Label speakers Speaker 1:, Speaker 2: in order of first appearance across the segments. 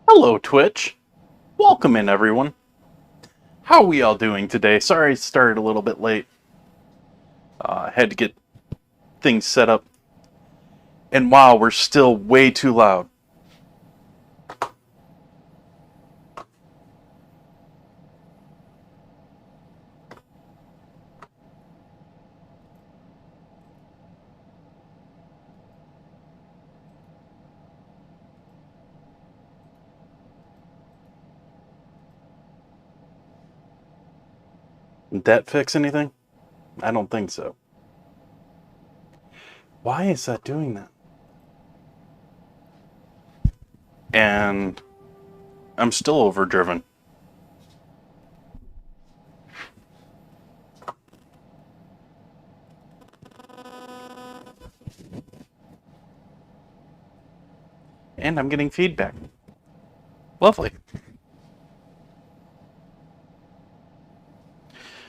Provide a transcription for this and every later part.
Speaker 1: Hello, Twitch. Welcome in, everyone. How are we all doing today? Sorry I started a little bit late. Had to get things set up. And wow, we're still way too loud. Did that fix anything? I don't think so. Why is that doing that? And I'm still overdriven. And I'm getting feedback. Lovely.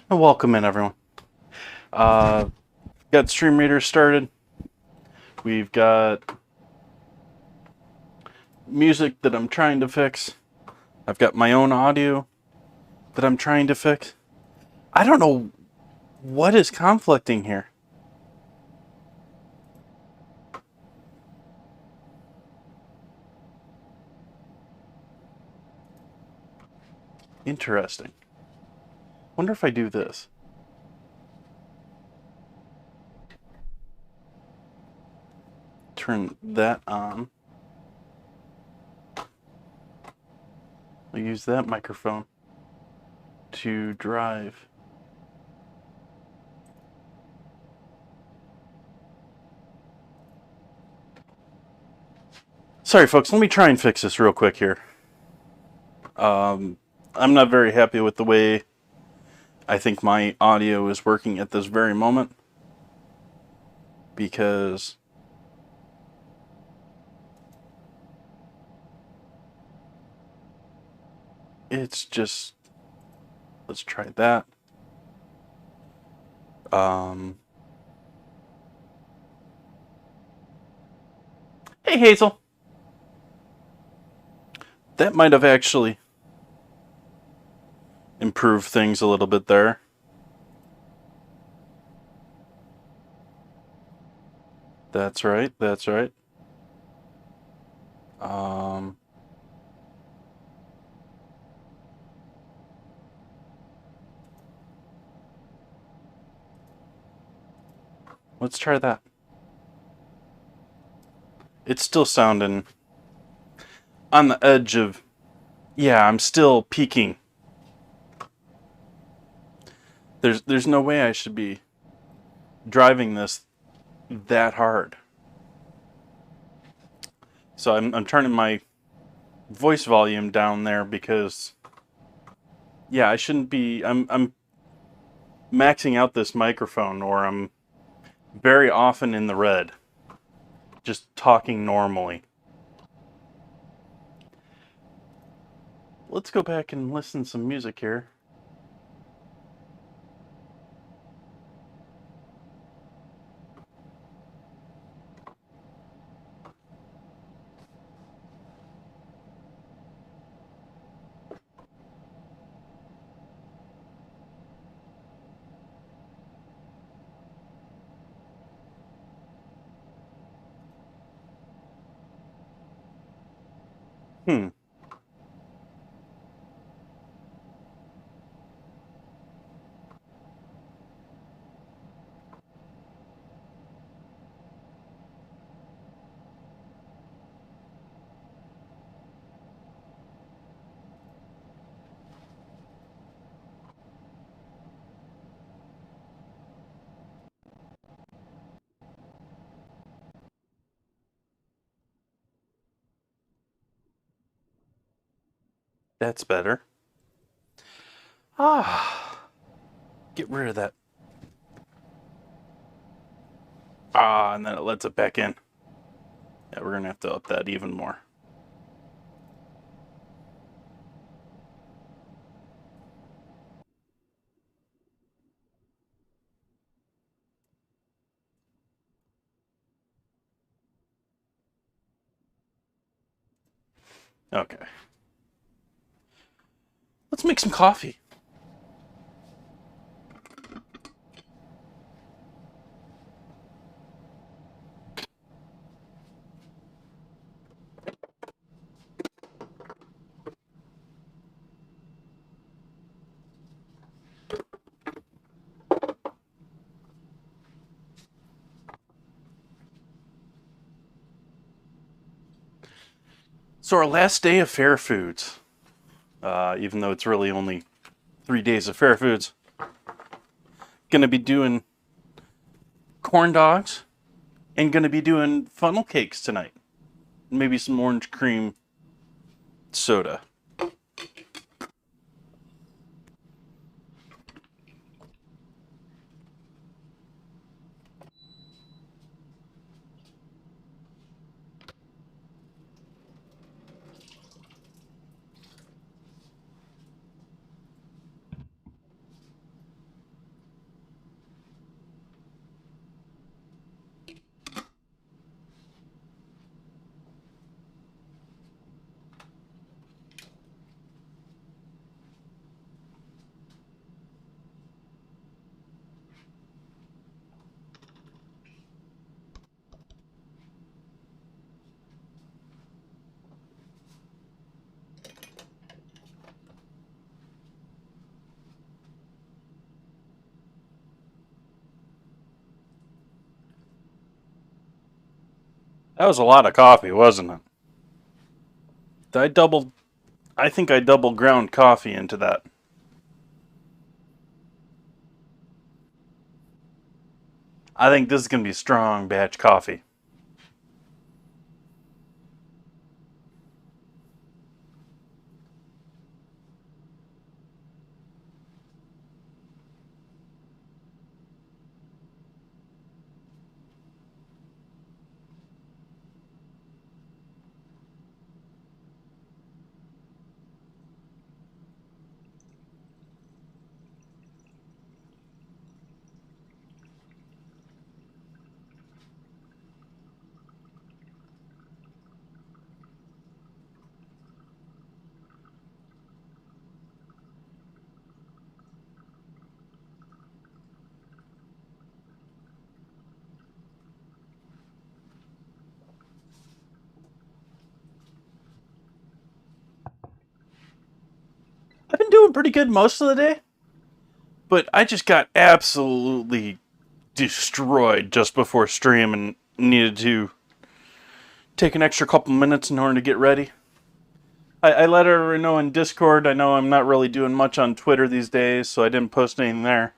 Speaker 1: And welcome in, everyone. Got Stream Reader started. We've got music that I'm trying to fix. I've got my own audio that I'm trying to fix. I don't know what is conflicting here. Interesting. Wonder if I do this. Turn that on. I'll use that microphone to drive. Sorry, folks. Let me try and fix this real quick here. I'm not very happy with the way I think my audio is working at this very moment, because it's just, let's try that. Hey, Hazel. That might have actually improved things a little bit there. That's right. That's right. Let's try that. It's still sounding on the edge of, yeah, I'm still peaking. There's no way I should be driving this that hard. So I'm turning my voice volume down there because, yeah, I shouldn't be. I'm maxing out this microphone, or I'm very often in the red, just talking normally. Let's go back and listen to some music here. Hmm. That's better. Get rid of that. And then it lets it back in. Yeah, we're gonna have to up that even more. Okay. Let's make some coffee. So our last day of Fair Foods, even though it's really only 3 days of Fair Foods, gonna be doing corn dogs and gonna be doing funnel cakes tonight. Maybe some orange cream soda. That was a lot of coffee, wasn't it? I doubled. I think I double ground coffee into that. I think this is gonna be strong batch coffee. I've been doing pretty good most of the day, but I just got absolutely destroyed just before stream and needed to take an extra couple minutes in order to get ready. I let her know in Discord. I know I'm not really doing much on Twitter these days, so I didn't post anything there.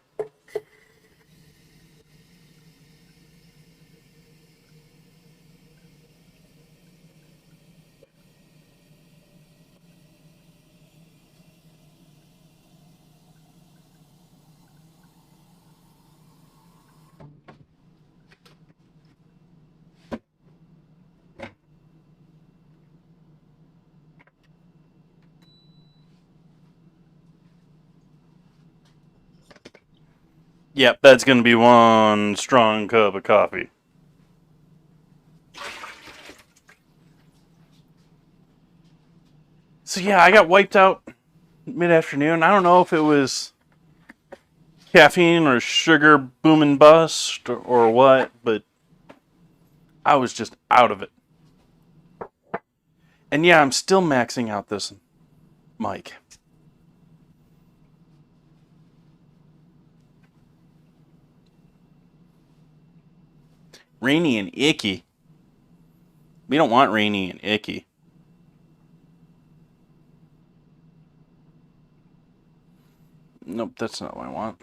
Speaker 1: Yep, that's going to be one strong cup of coffee. So yeah, I got wiped out mid-afternoon. I don't know if it was caffeine or sugar boom and bust or what, but I was just out of it. And yeah, I'm still maxing out this mic. Rainy and icky. We don't want rainy and icky. Nope, that's not what I want.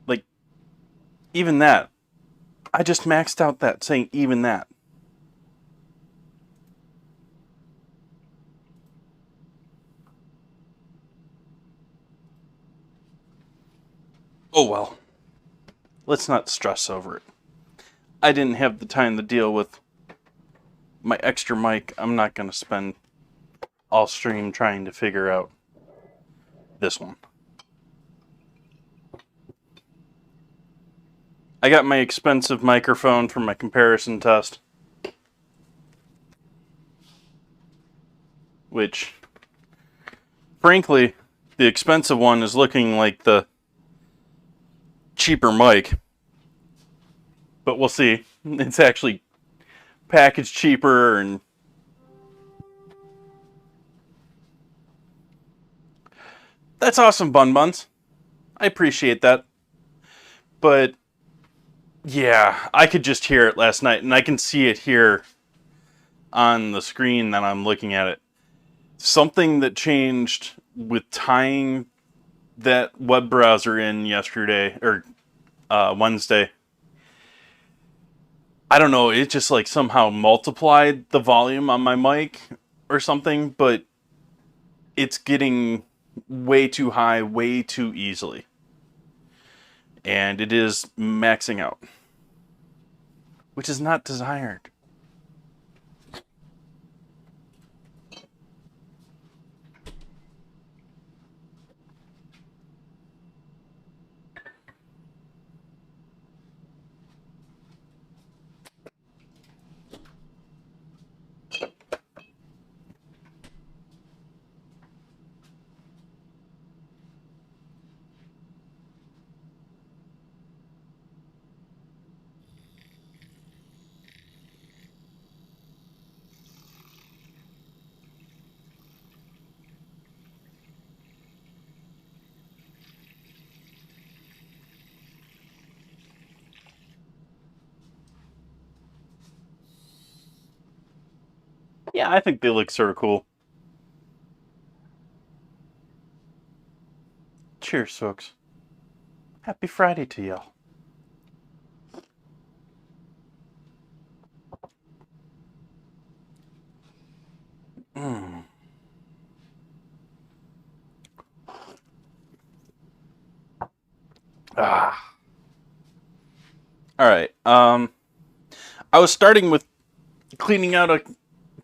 Speaker 1: Like, even that. I just maxed out that saying even that. Oh well. Let's not stress over it. I didn't have the time to deal with my extra mic. I'm not going to spend all stream trying to figure out this one. I got my expensive microphone for my comparison test, which, frankly, the expensive one is looking like the cheaper mic, but we'll see. It's actually packaged cheaper, and that's awesome, Bun Buns. I appreciate that. But yeah, I could just hear it last night, and I can see it here on the screen that I'm looking at it. Something that changed with tying that web browser in yesterday, or Wednesday. I don't know, it just like somehow multiplied the volume on my mic or something, but it's getting way too high, way too easily. And it is maxing out, which is not desired. Yeah, I think they look sort of cool. Cheers, folks. Happy Friday to y'all. Ah. All right. I was starting with cleaning out a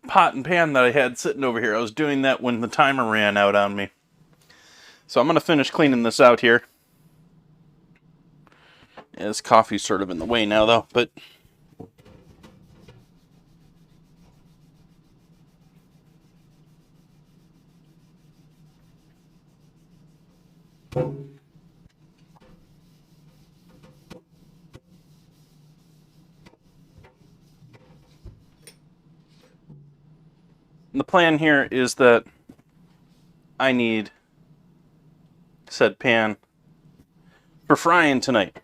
Speaker 1: pot and pan that I had sitting over here. I was doing that when the timer ran out on me. So I'm going to finish cleaning this out here. Yeah, this coffee's sort of in the way now, though, but... the plan here is that I need said pan for frying tonight.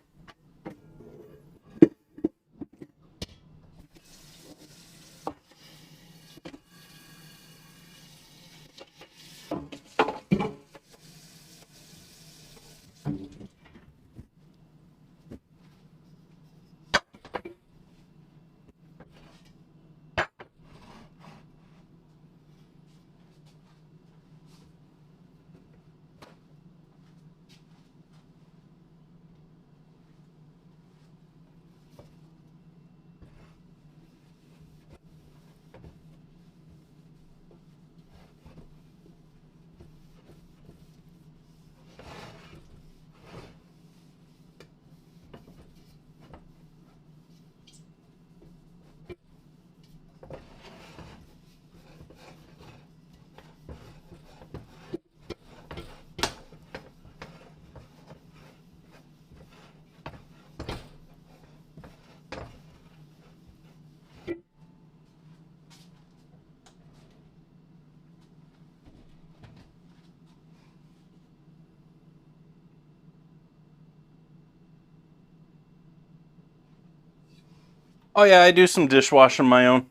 Speaker 1: Oh yeah, I do some dishwashing my own.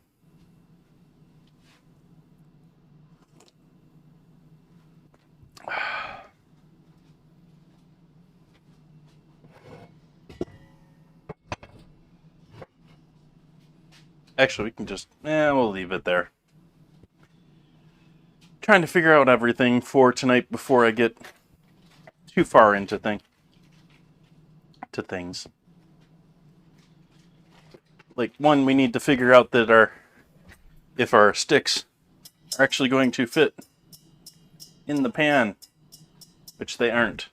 Speaker 1: Actually, we can just... we'll leave it there. Trying to figure out everything for tonight before I get too far into things. Like, one, we need to figure out that if our sticks are actually going to fit in the pan, which they aren't.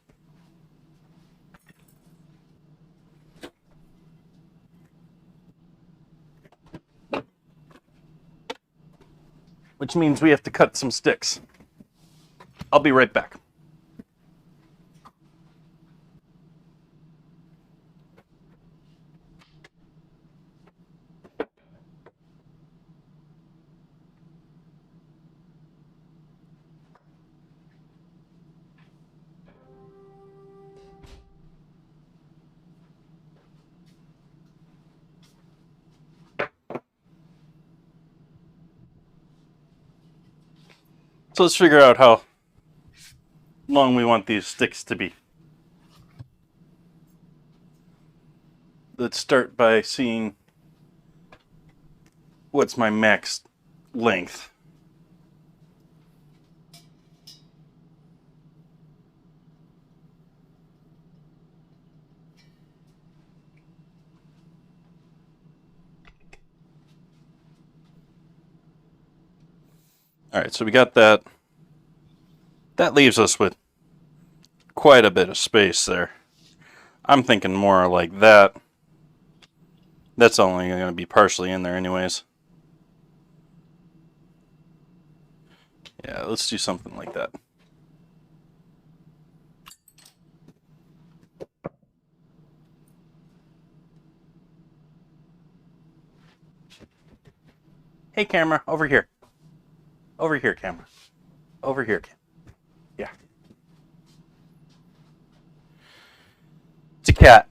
Speaker 1: Which means we have to cut some sticks. I'll be right back. So let's figure out how long we want these sticks to be. Let's start by seeing what's my max length. All right, so we got that. That leaves us with quite a bit of space there. I'm thinking more like that. That's only going to be partially in there anyways. Yeah, let's do something like that. Hey, camera, over here. Over here, camera. Over here. Yeah. It's a cat.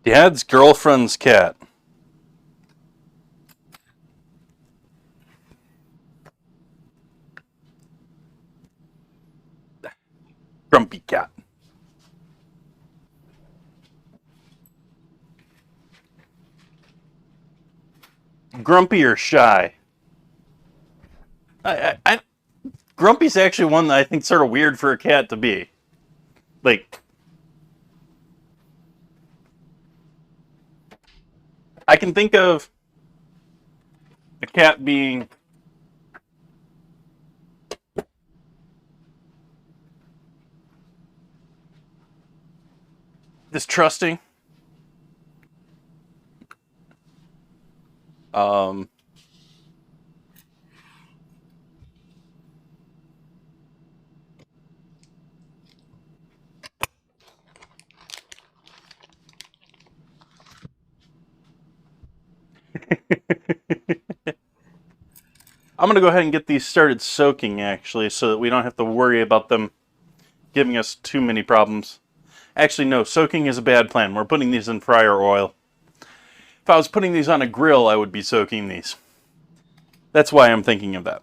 Speaker 1: Dad's girlfriend's cat. Grumpy cat. Grumpy or shy? Grumpy's actually one that I think sort of weird for a cat to be. Like, I can think of a cat being distrusting. Um, I'm going to go ahead and get these started soaking, actually, so that we don't have to worry about them giving us too many problems. Actually, no, soaking is a bad plan. We're putting these in fryer oil. If I was putting these on a grill, I would be soaking these. That's why I'm thinking of that.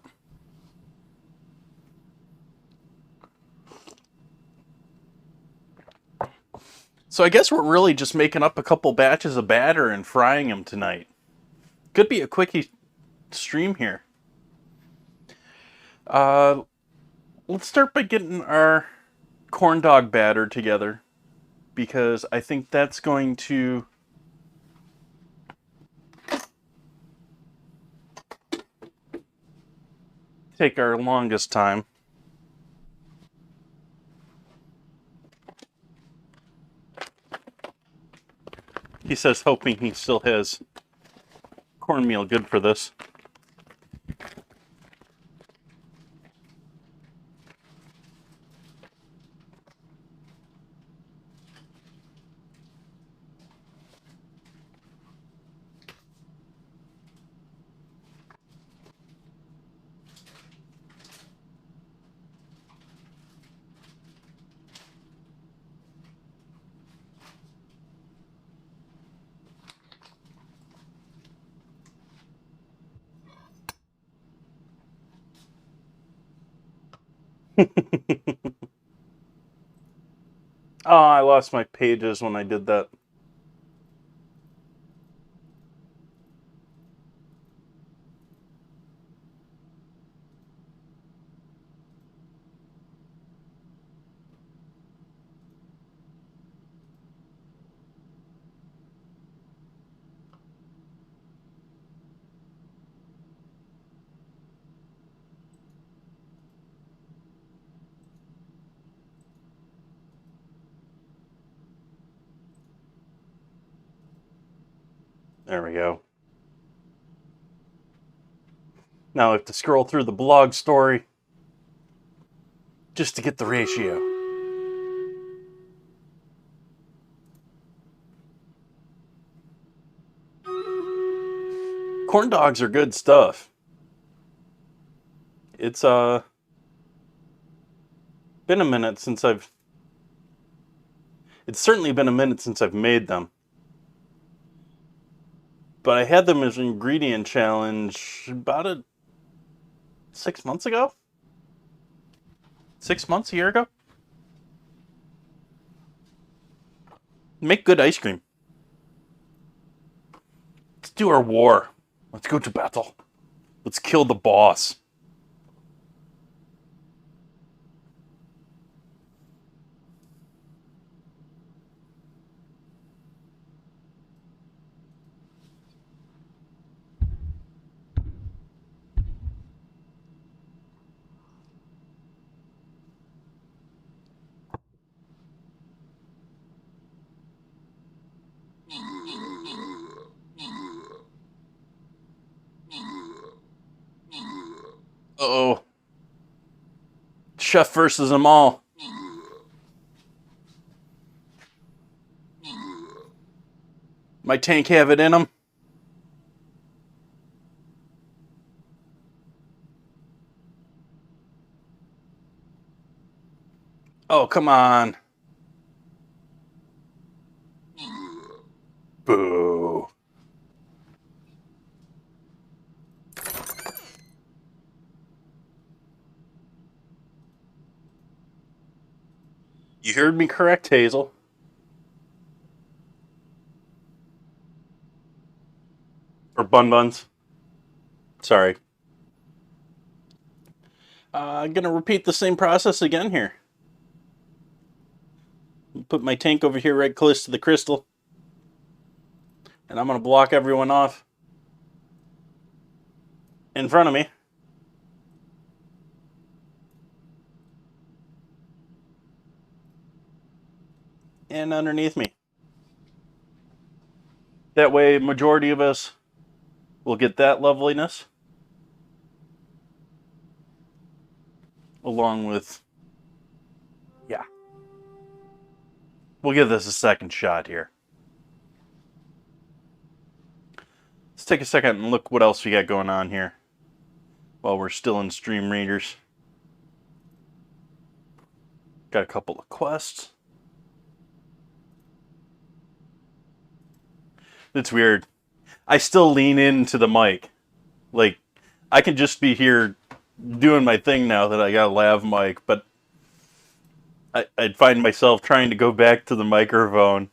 Speaker 1: So I guess we're really just making up a couple batches of batter and frying them tonight. Could be a quickie stream here. Let's start by getting our corn dog batter together, because I think that's going to take our longest time. He says hoping he still has cornmeal good for this. Oh, I lost my pages when I did that. There we go. Now I have to scroll through the blog story just to get the ratio. Corn dogs are good stuff. It's been a minute since I've it's certainly been a minute since I've made them. But I had them as an ingredient challenge about 6 months ago? 6 months, a year ago? Make good ice cream. Let's do our war. Let's go to battle. Let's kill the boss. Uh-oh. Chef versus them all. My tank have it in him. Oh, come on. Boo. You heard me correct, Hazel. Or Bun Buns. Sorry. I'm going to repeat the same process again here. Put my tank over here right close to the crystal. And I'm going to block everyone off in front of me. And underneath me. That way, majority of us will get that loveliness. Along with... Yeah. We'll give this a second shot here. Let's take a second and look what else we got going on here. While we're still in Stream Readers. Got a couple of quests. It's weird. I still lean into the mic. Like, I can just be here doing my thing now that I got a lav mic, but I'd find myself trying to go back to the microphone.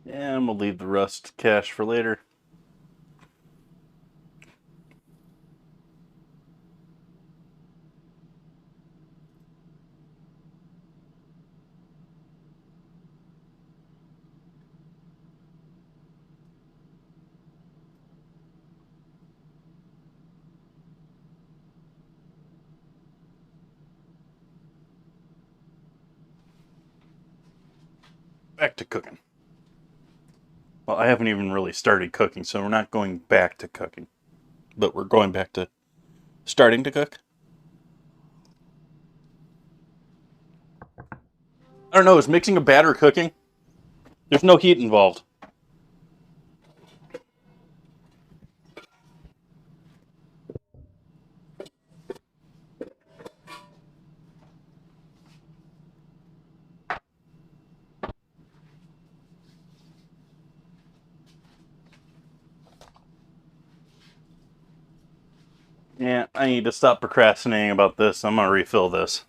Speaker 1: And we'll leave the rust cache for later. back to cooking. Well, I haven't even really started cooking, so we're not going back to cooking. But we're going back to starting to cook. I don't know, is mixing a batter cooking? There's no heat involved. Yeah, I need to stop procrastinating about this. I'm going to refill this.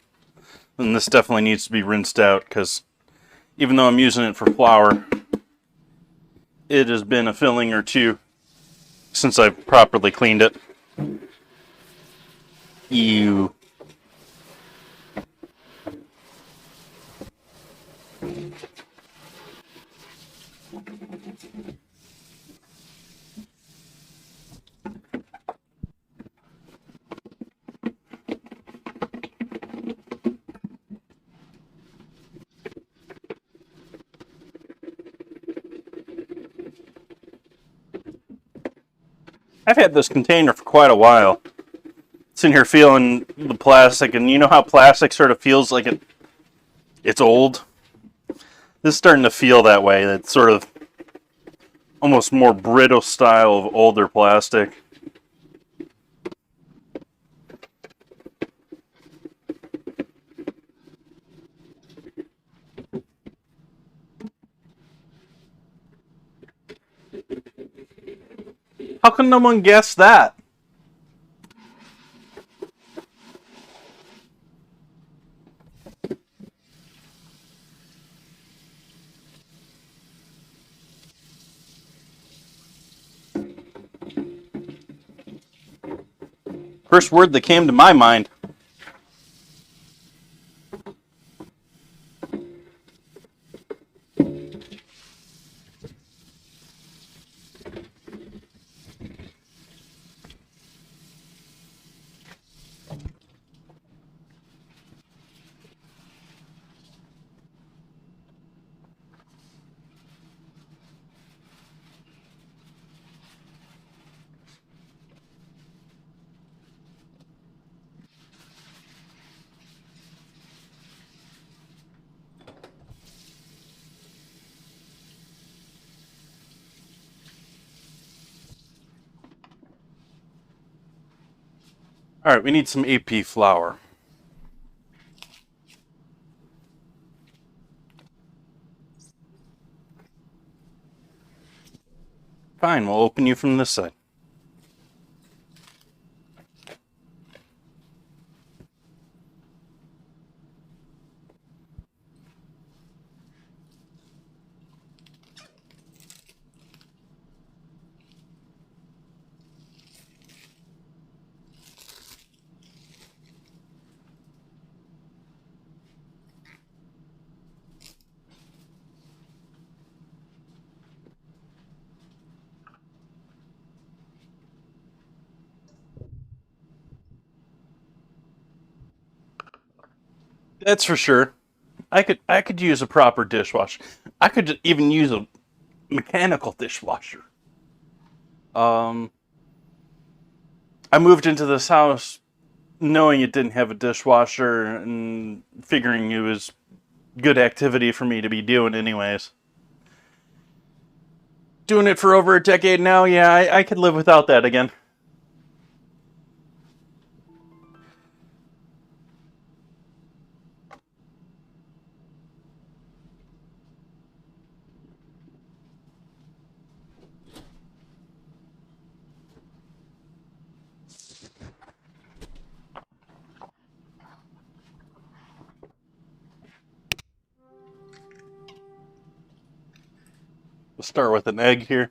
Speaker 1: And this definitely needs to be rinsed out, because even though I'm using it for flour, it has been a filling or two since I've properly cleaned it. Ew. I've had this container for quite a while. Sitting here feeling the plastic, and you know how plastic sort of feels like it's old? This is starting to feel that way. That sort of almost more brittle style of older plastic. How can no one guess that? First word that came to my mind. Alright, we need some AP flour. Fine, we'll open you from this side. That's for sure. I could use a proper dishwasher. I could even use a mechanical dishwasher. Um, I moved into this house knowing it didn't have a dishwasher and figuring it was good activity for me to be doing anyways. Doing it for over a decade now, yeah, I could live without that again. We'll start with an egg here.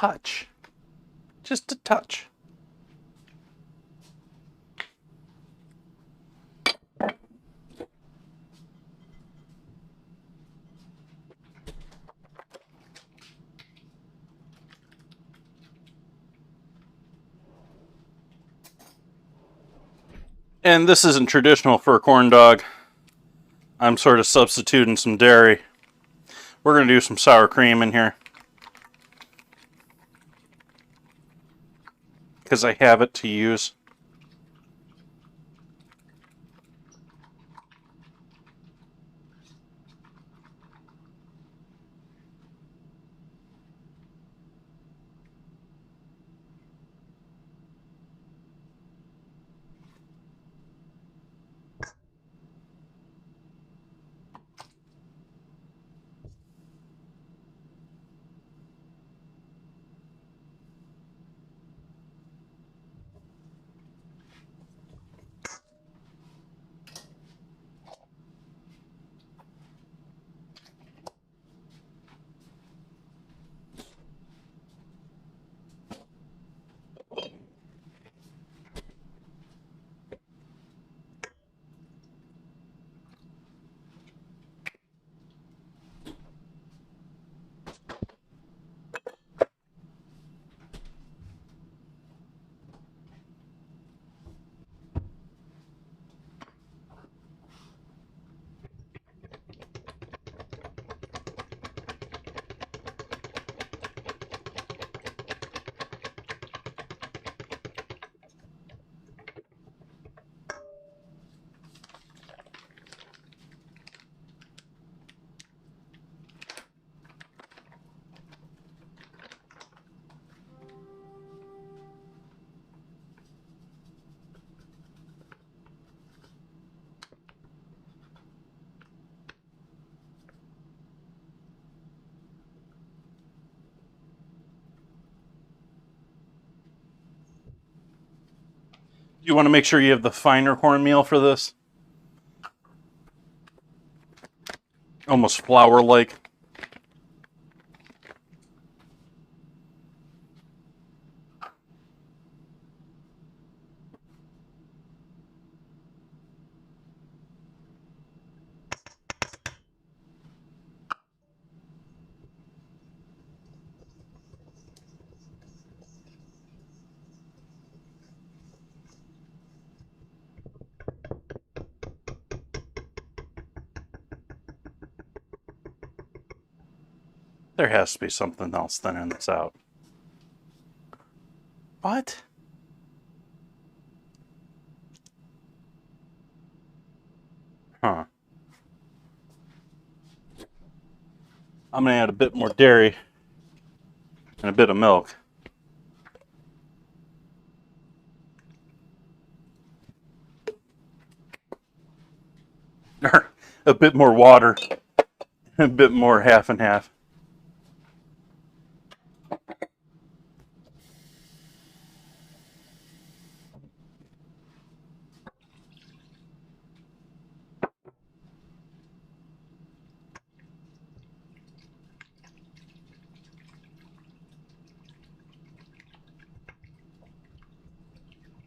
Speaker 1: touch. Just a touch. And this isn't traditional for a corn dog. I'm sort of substituting some dairy. We're going to do some sour cream in here, because I have it to use. You want to make sure you have the finer cornmeal for this. Almost flour-like. There has to be something else thinning this out. What? Huh. I'm going to add a bit more dairy and a bit of milk. Or a bit more water. A bit more half and half.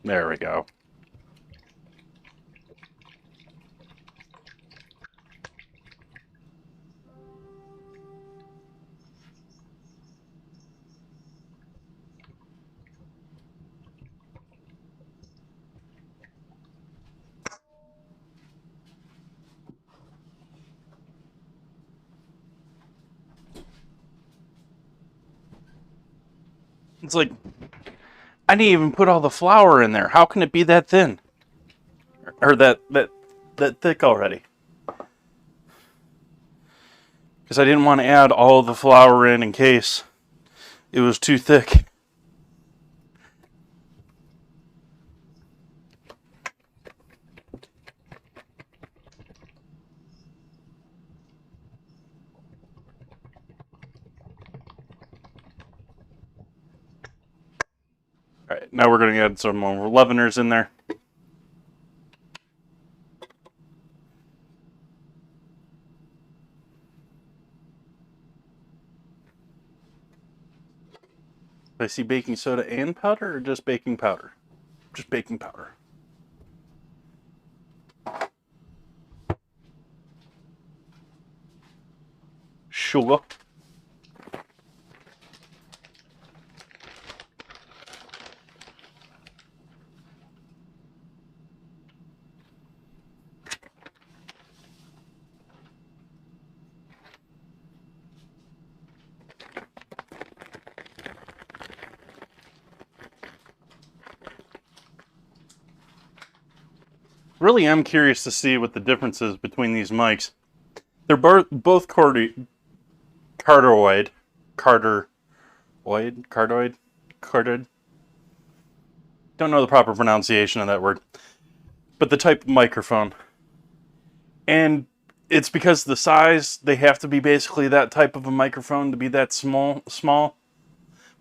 Speaker 1: There we go. It's like, I didn't even put all the flour in there. How can it be that thin? Or that thick already? Because I didn't want to add all the flour in case it was too thick. Alright, now we're going to add some more leaveners in there. I see baking soda and powder, or just baking powder? Just baking powder. Sugar. Really am curious to see what the difference is between these mics. They're both cardioid, cardioid. Don't know the proper pronunciation of that word, but the type of microphone. And it's because the size, they have to be basically that type of a microphone to be that small.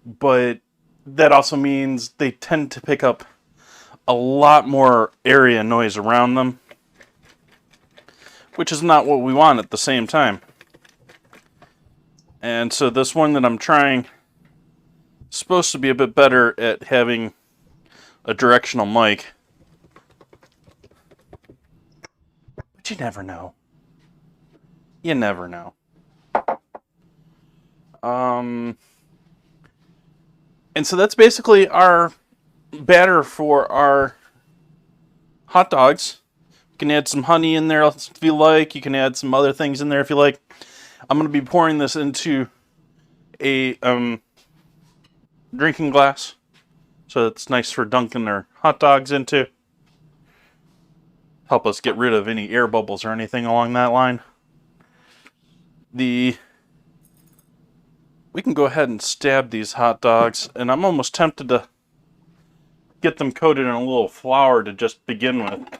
Speaker 1: But that also means they tend to pick up a lot more area noise around them, which is not what we want at the same time. And so this one that I'm trying is supposed to be a bit better at having a directional mic. But you never know. You never know. And so that's basically our batter for our hot dogs. You can add some honey in there if you like. You can add some other things in there if you like. I'm going to be pouring this into a drinking glass. So it's nice for dunking our hot dogs into. Help us get rid of any air bubbles or anything along that line. We can go ahead and stab these hot dogs, and I'm almost tempted to get them coated in a little flour to just begin with.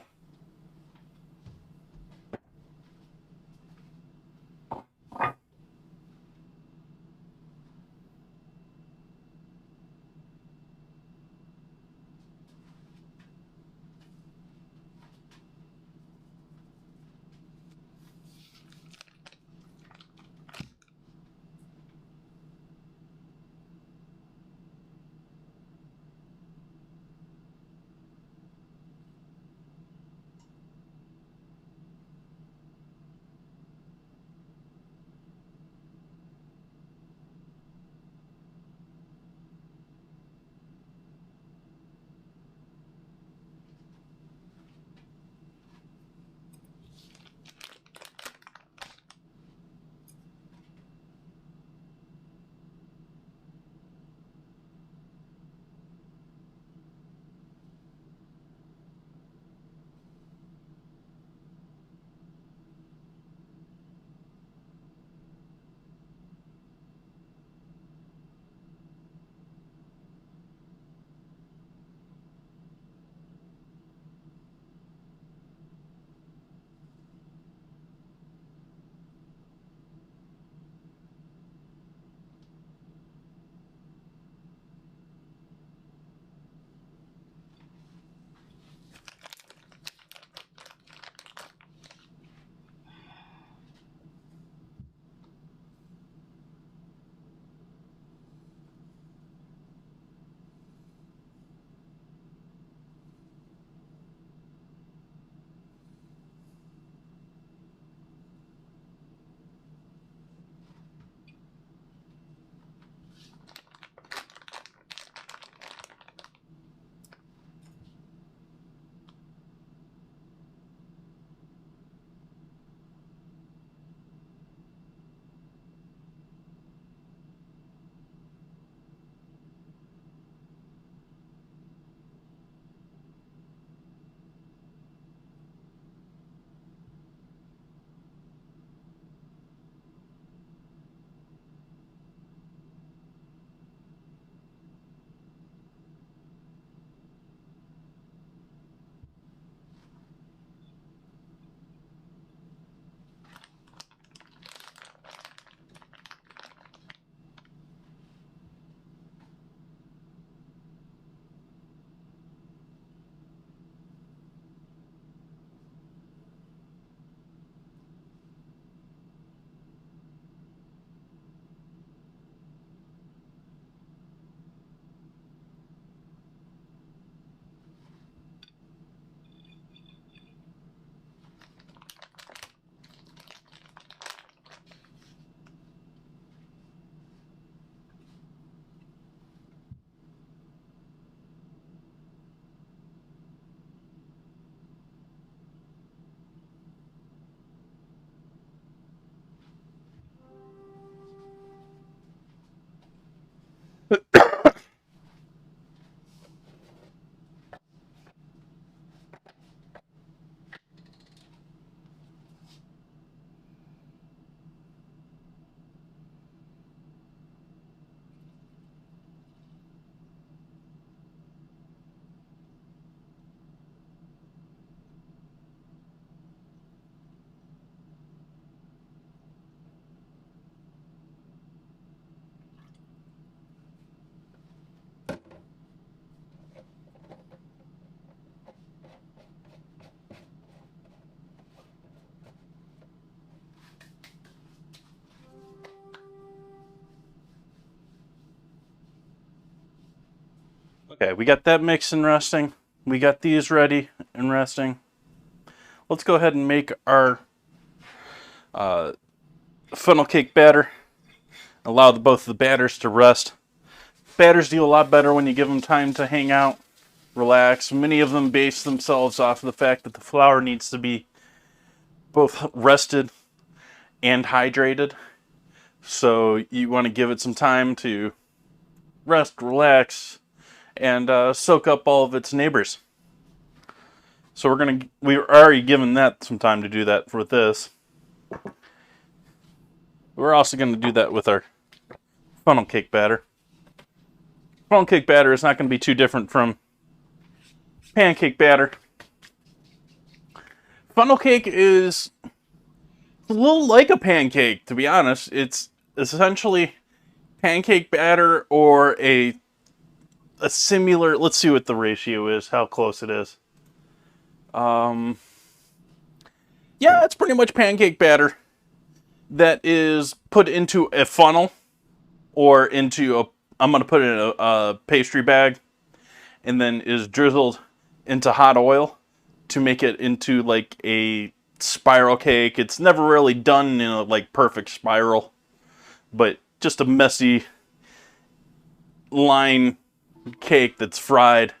Speaker 1: Okay, we got that mix and resting. We got these ready and resting. Let's go ahead and make our funnel cake batter. Allow both the batters to rest. Batters do a lot better when you give them time to hang out, relax. Many of them base themselves off of the fact that the flour needs to be both rested and hydrated. So you want to give it some time to rest, relax, and soak up all of its neighbors. So we're already given that some time to do that with this. We're also going to do that with our funnel cake batter. Funnel cake batter is not going to be too different from pancake batter. Funnel cake is a little like a pancake, to be honest. It's essentially pancake batter or a similar. Let's see what the ratio is, how close it is. Yeah, it's pretty much pancake batter that is put into a funnel or into a. I'm going to put it in a pastry bag, and then is drizzled into hot oil to make it into like a spiral cake. It's never really done in a like perfect spiral, but just a messy line cake that's fried,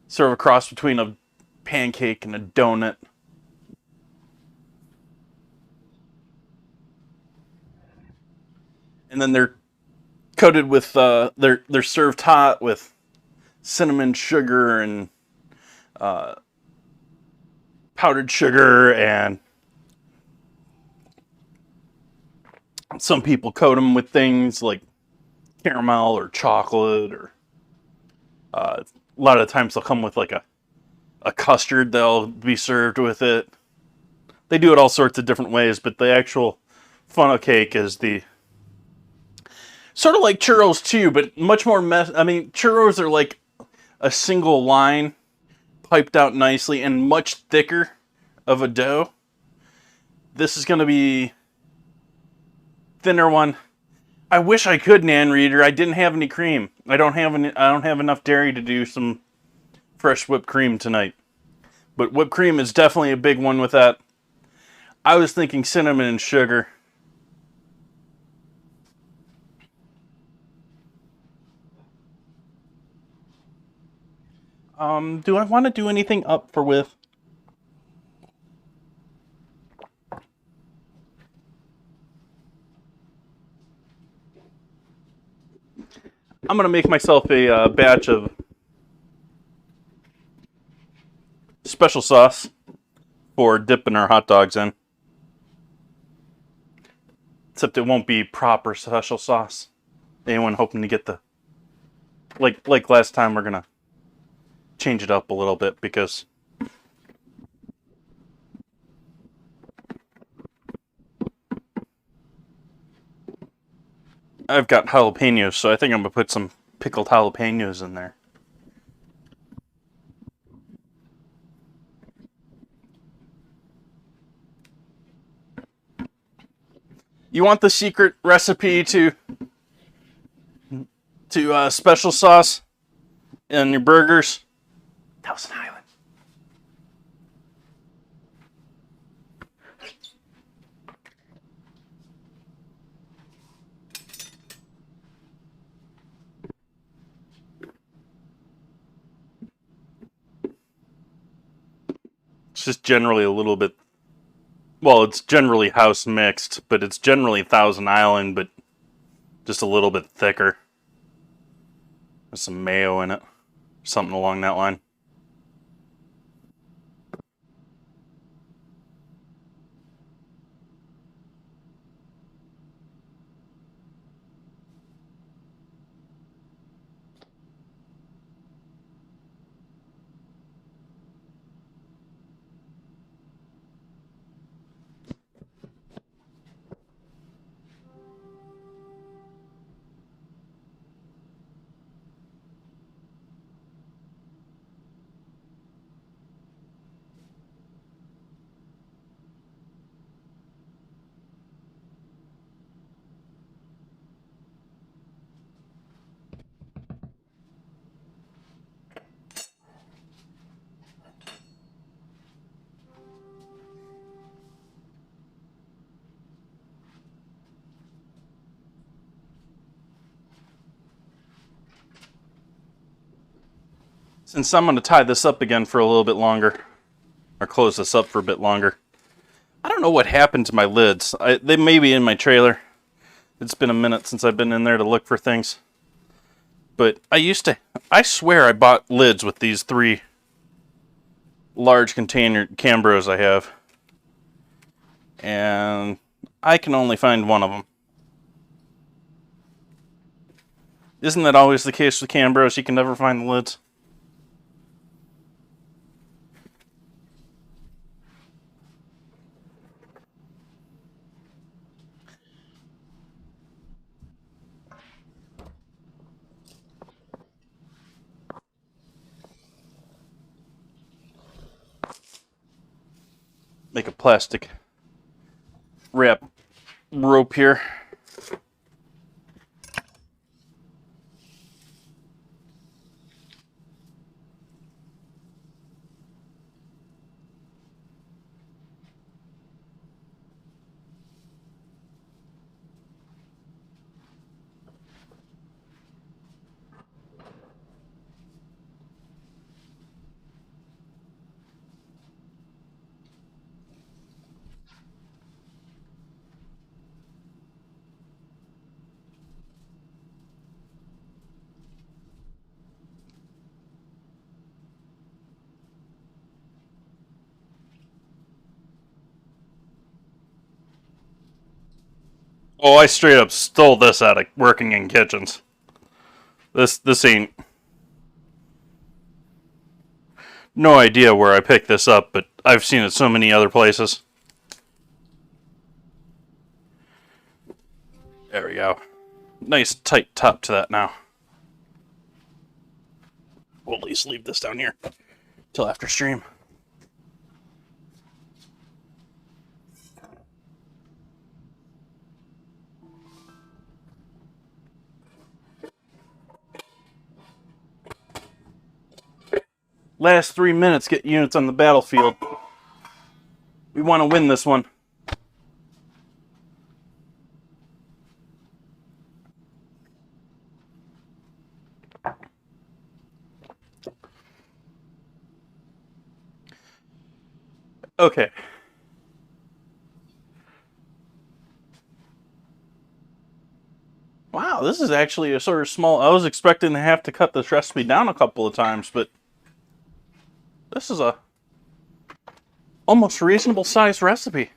Speaker 1: sort of a cross between a pancake and a donut. And then they're coated with they're served hot with cinnamon sugar and powdered sugar, and some people coat them with things like caramel or chocolate, or a lot of the times they'll come with like a custard they'll be served with it. They do it all sorts of different ways, but the actual funnel cake is the sort of like churros too, but much more I mean, churros are like a single line piped out nicely and much thicker of a dough. This is going to be thinner one. I wish I could, Nan Reader. I didn't have any cream. I don't have enough dairy to do some fresh whipped cream tonight. But whipped cream is definitely a big one with that. I was thinking cinnamon and sugar. Do I want to do anything up for with? I'm gonna make myself a batch of special sauce for dipping our hot dogs in. Except it won't be proper special sauce. Anyone hoping to get the like last time, we're gonna change it up a little bit because I've got jalapenos, so I think I'm gonna put some pickled jalapenos in there. You want the secret recipe to special sauce in your burgers? Thousand Island. It's just generally a little bit. Well, it's generally house mixed, but it's generally Thousand Island, but just a little bit thicker. There's some mayo in it, something along that line. Since I'm going to tie this up again for a little bit longer, or close this up for a bit longer, I don't know what happened to my lids. They may be in my trailer. It's been a minute since I've been in there to look for things. But I swear I bought lids with these 3 large container Cambros I have. And I can only find one of them. Isn't that always the case with Cambros? You can never find the lids. Make a plastic wrap rope here. Oh, I straight up stole this out of working in kitchens. This ain't... No idea where I picked this up, but I've seen it so many other places. There we go. Nice tight top to that now. We'll at least leave this down here till after stream. Last 3 minutes, get units on the battlefield. We want to win this one. Okay. Wow, this is actually a sort of small... I was expecting to have to cut this recipe down a couple of times, but this is a almost reasonable sized recipe.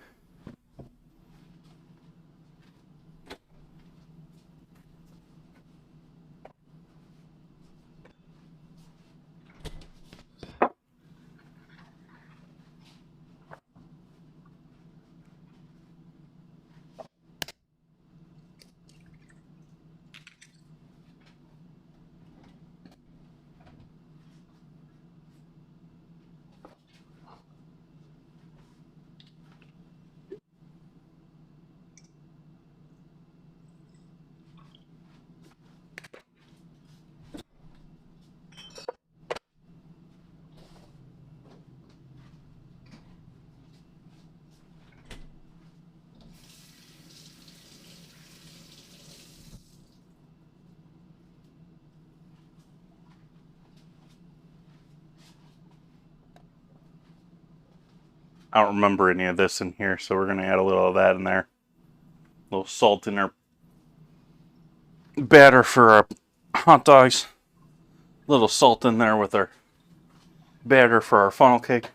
Speaker 1: I don't remember any of this in here, so we're going to add a little of that in there. A little salt in our batter for our hot dogs. A little salt in there with our batter for our funnel cake.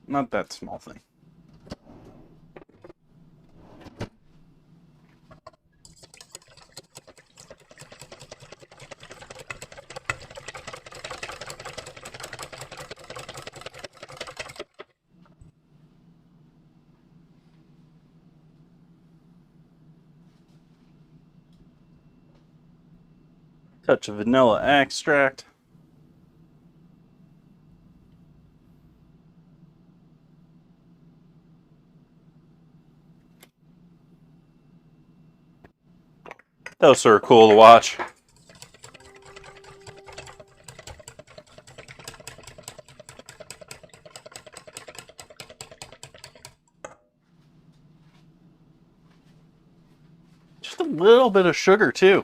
Speaker 1: Not that small thing. Touch of vanilla extract. That was sort of cool to watch. little bit of sugar too.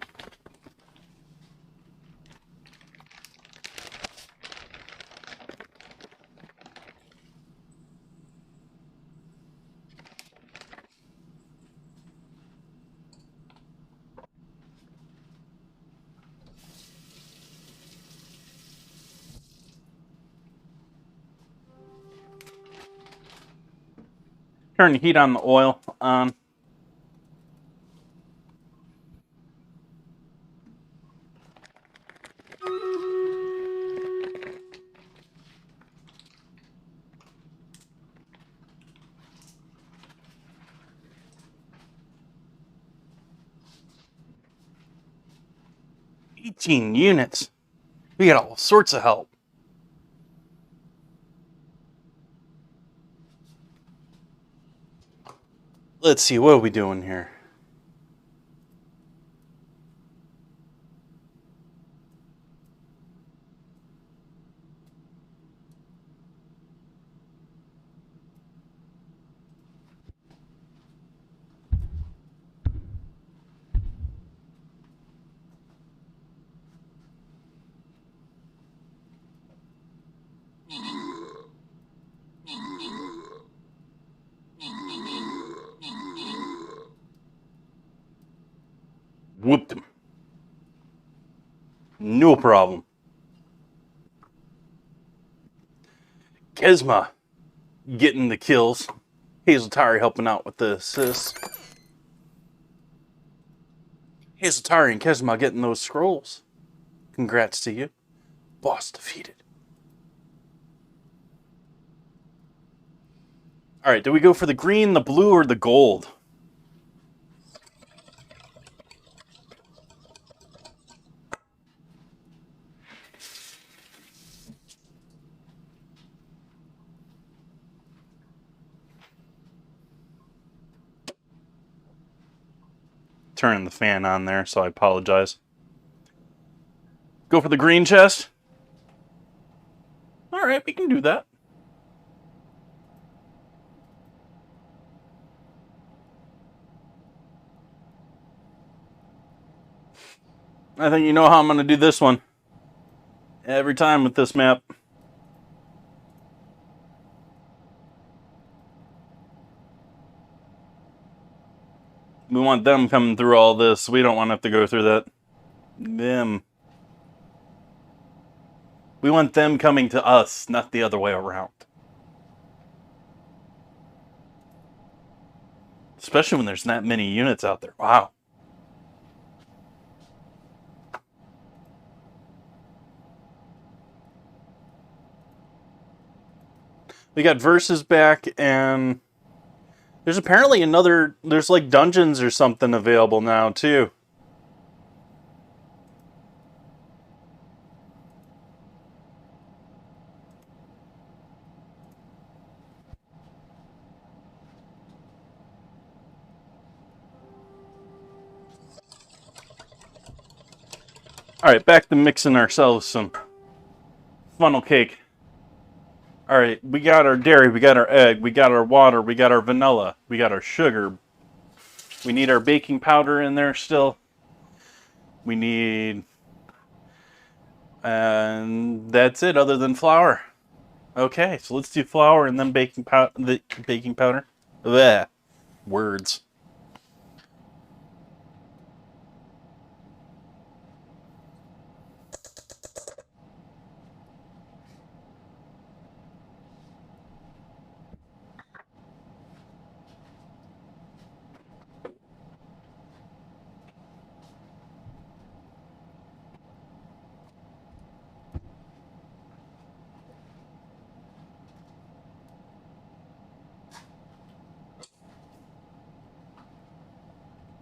Speaker 1: Turn the heat on the oil on. $18 units. We got all sorts of help. Let's see, what are we doing here? Whooped him. No problem. Kesma getting the kills. Hazeltari helping out with the assists. Hazeltari and Kesma getting those scrolls. Congrats to you. Boss defeated. Alright, do we go for the green, the blue, or the gold? Turning the fan on there, so I apologize. Go for the green chest? Alright, we can do that. I think you know how I'm going to do this one. Every time with this map. We want them coming through all this. We don't want to have to go through that. Them. We want them coming to us, not the other way around. Especially when there's that many units out there. Wow. We got verses back, and there's apparently there's like dungeons or something available now too. Alright, back to mixing ourselves some funnel cake. Alright, we got our dairy, we got our egg, we got our water, we got our vanilla, we got our sugar. We need our baking powder in there still. We need... And that's it, other than flour. Okay, so let's do flour and then baking powder. Blech. Words.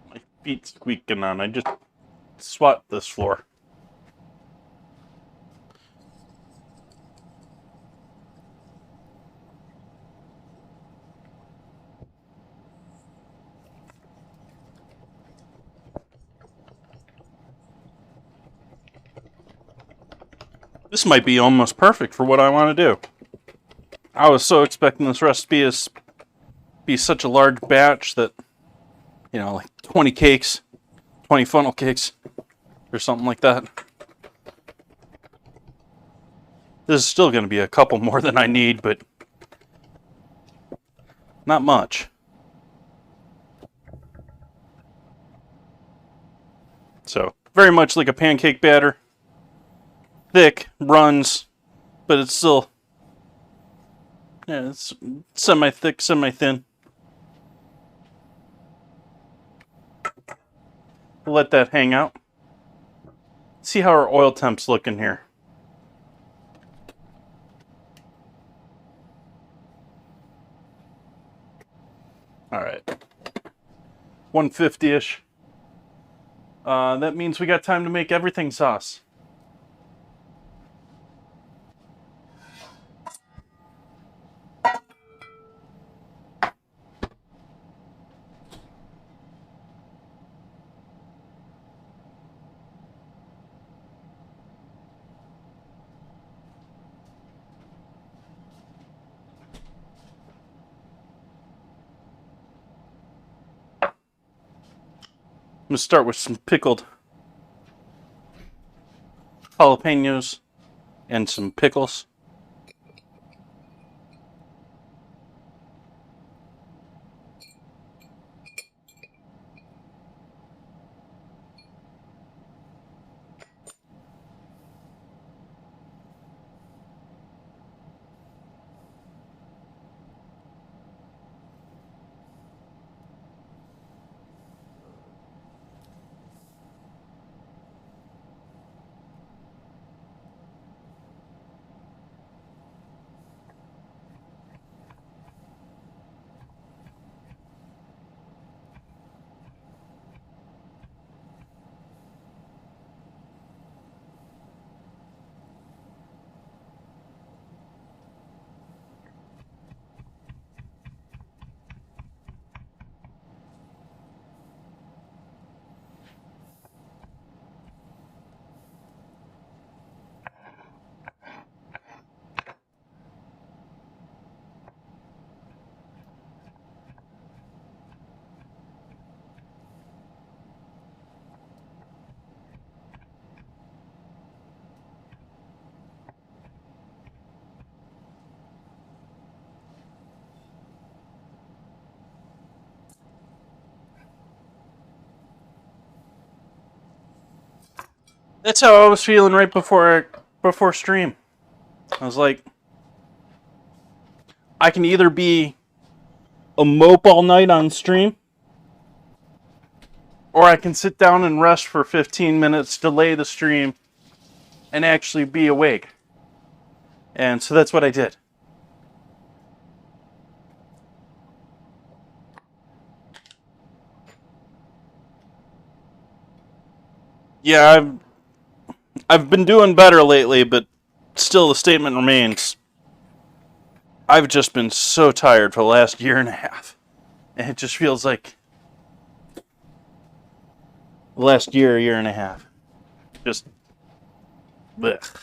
Speaker 1: My feet squeaking on. I just swapped this floor. This might be almost perfect for what I want to do. I was so expecting this recipe to be such a large batch that, you know, like 20 cakes, 20 funnel cakes or something like that. This is still going to be a couple more than I need, but not much. So, very much like a pancake batter. Thick, runs, but it's still, yeah, it's semi-thick, semi-thin. We'll let that hang out. See how our oil temp's looking here. Alright. 150-ish. That means we got time to make everything sauce. I'm going to start with some pickled jalapenos and some pickles. That's how I was feeling right before stream. I was like, I can either be a mope all night on stream, or I can sit down and rest for 15 minutes, delay the stream, and actually be awake. And so that's what I did. Yeah, I've been doing better lately, but still the statement remains. I've just been so tired for the last year and a half. And it just feels like the last year and a half. Just blech.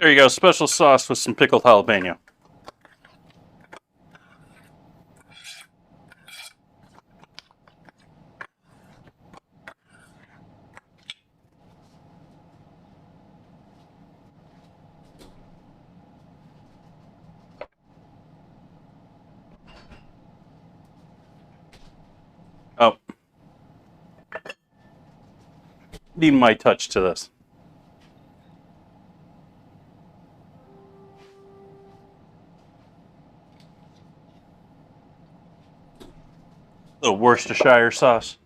Speaker 1: There you go, special sauce with some pickled jalapeno. Oh. Need my touch to this. The Worcestershire sauce.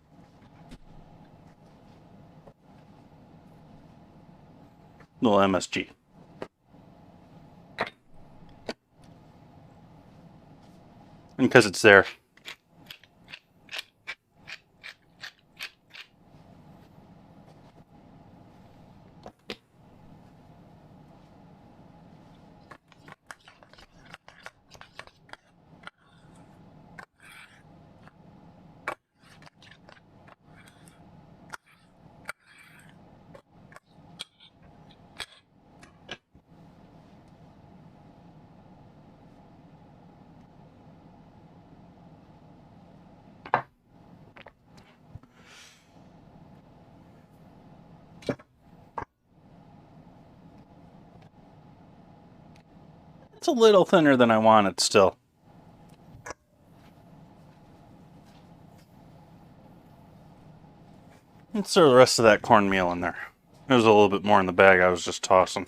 Speaker 1: Little MSG. And because it's there. It's a little thinner than I want it still. Let's throw the rest of that cornmeal in there. There's a little bit more in the bag I was just tossing.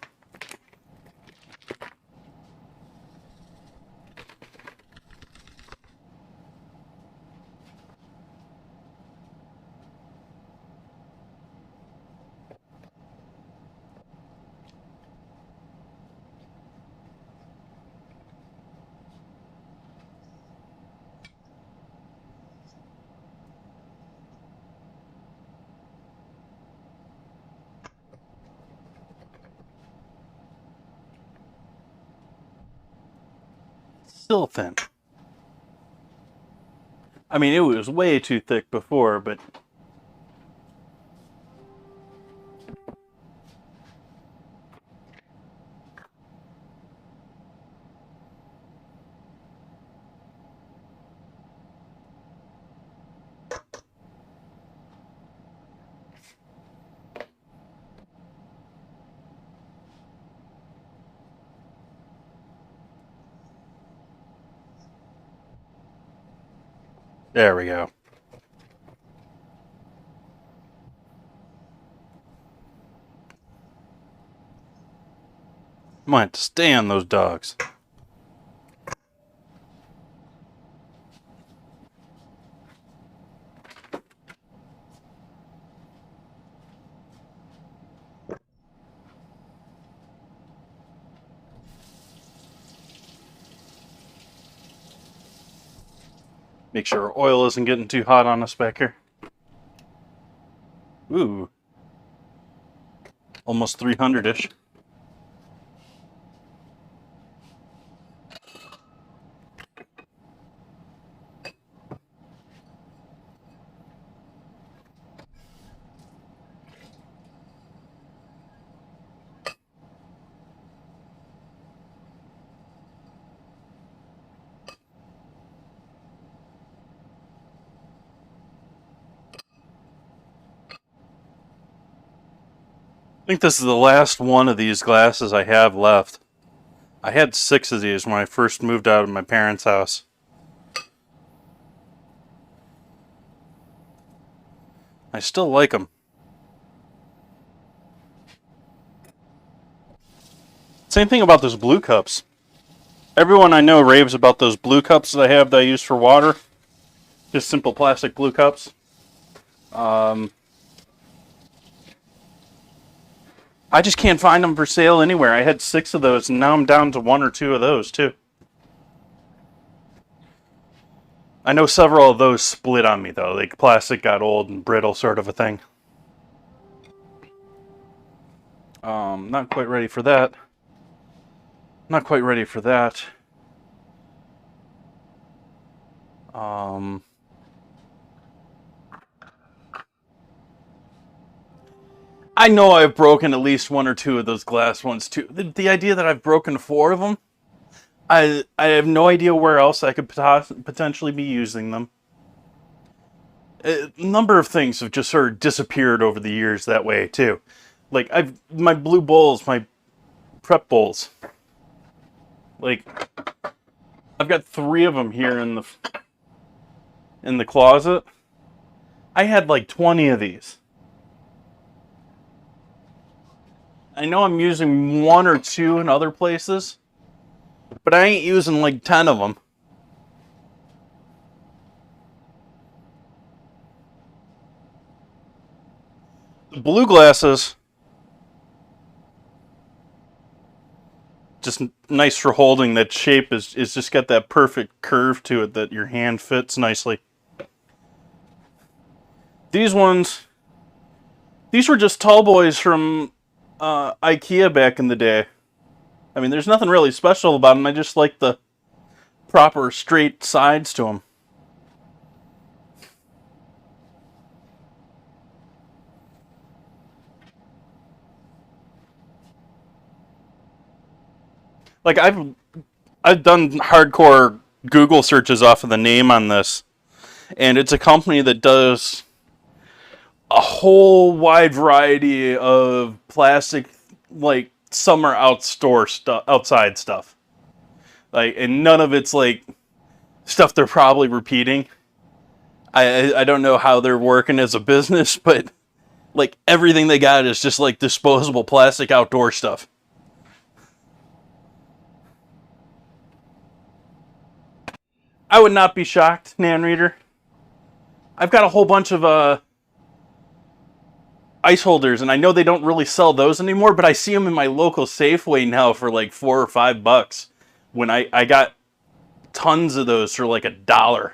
Speaker 1: Still thin. I mean, it was way too thick before, but there we go. I'm gonna have to stay on those dogs. Make sure our oil isn't getting too hot on us back here. Ooh. Almost 300-ish. I think this is the last one of these glasses I have left. I had 6 of these when I first moved out of my parents' house. I still like them. Same thing about those blue cups. Everyone I know raves about those blue cups that I have that I use for water. Just simple plastic blue cups. I just can't find them for sale anywhere. I had 6 of those, and now I'm down to 1 or 2 of those, too. I know several of those split on me, though. Like, plastic got old and brittle, sort of a thing. Not quite ready for that. Not quite ready for that. I know I've broken at least one or two of those glass ones too. The idea that I've broken four of them, I have no idea where else I could potentially be using them. A number of things have just sort of disappeared over the years that way too. Like my blue bowls, my prep bowls. Like I've got three of them here in the closet. I had like 20 of these. I know I'm using one or two in other places, but I ain't using like 10 of them. The blue glasses, just nice for holding. That shape is just got that perfect curve to it that your hand fits nicely. These ones, these were just tall boys from IKEA back in the day. I mean, there's nothing really special about them. I just like the proper straight sides to them. Like I've done hardcore Google searches off of the name on this, and it's a company that does a whole wide variety of plastic, like summer outside stuff. Like, and none of it's like stuff they're probably repeating. I don't know how they're working as a business, but like everything they got is just like disposable plastic outdoor stuff. I would not be shocked, Nan Reader. I've got a whole bunch of ice holders, and I know they don't really sell those anymore, but I see them in my local Safeway now for like $4 or $5. When I got tons of those for like $1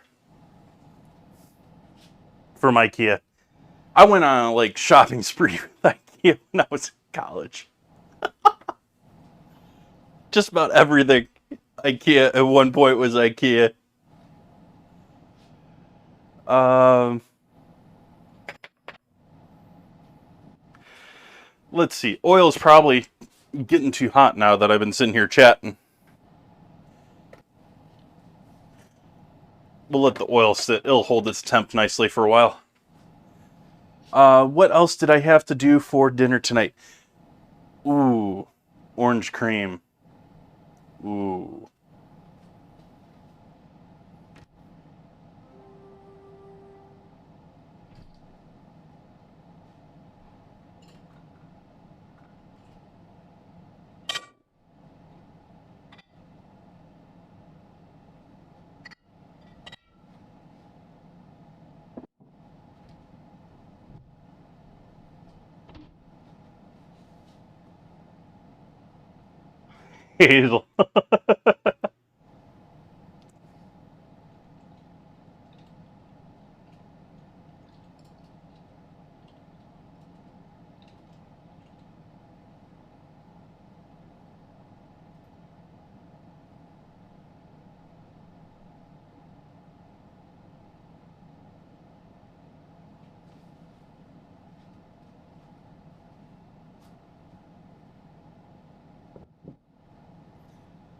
Speaker 1: from IKEA. I went on a like shopping spree with IKEA when I was in college. Just about everything IKEA at one point was IKEA. Um, let's see. Oil's probably getting too hot now that I've been sitting here chatting. We'll let the oil sit. It'll hold its temp nicely for a while. What else did I have to do for dinner tonight? Ooh, orange cream. Ooh. Hazel.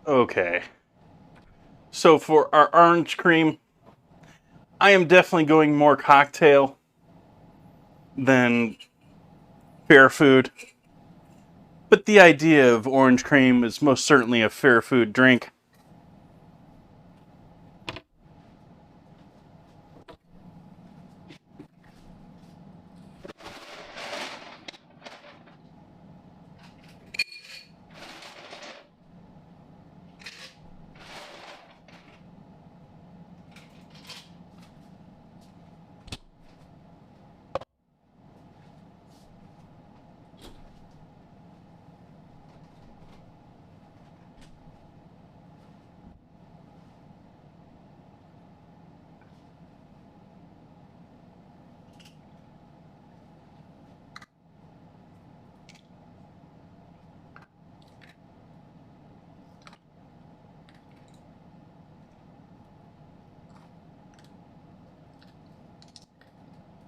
Speaker 1: Okay. So for our orange cream, I am definitely going more cocktail than fair food. But the idea of orange cream is most certainly a fair food drink.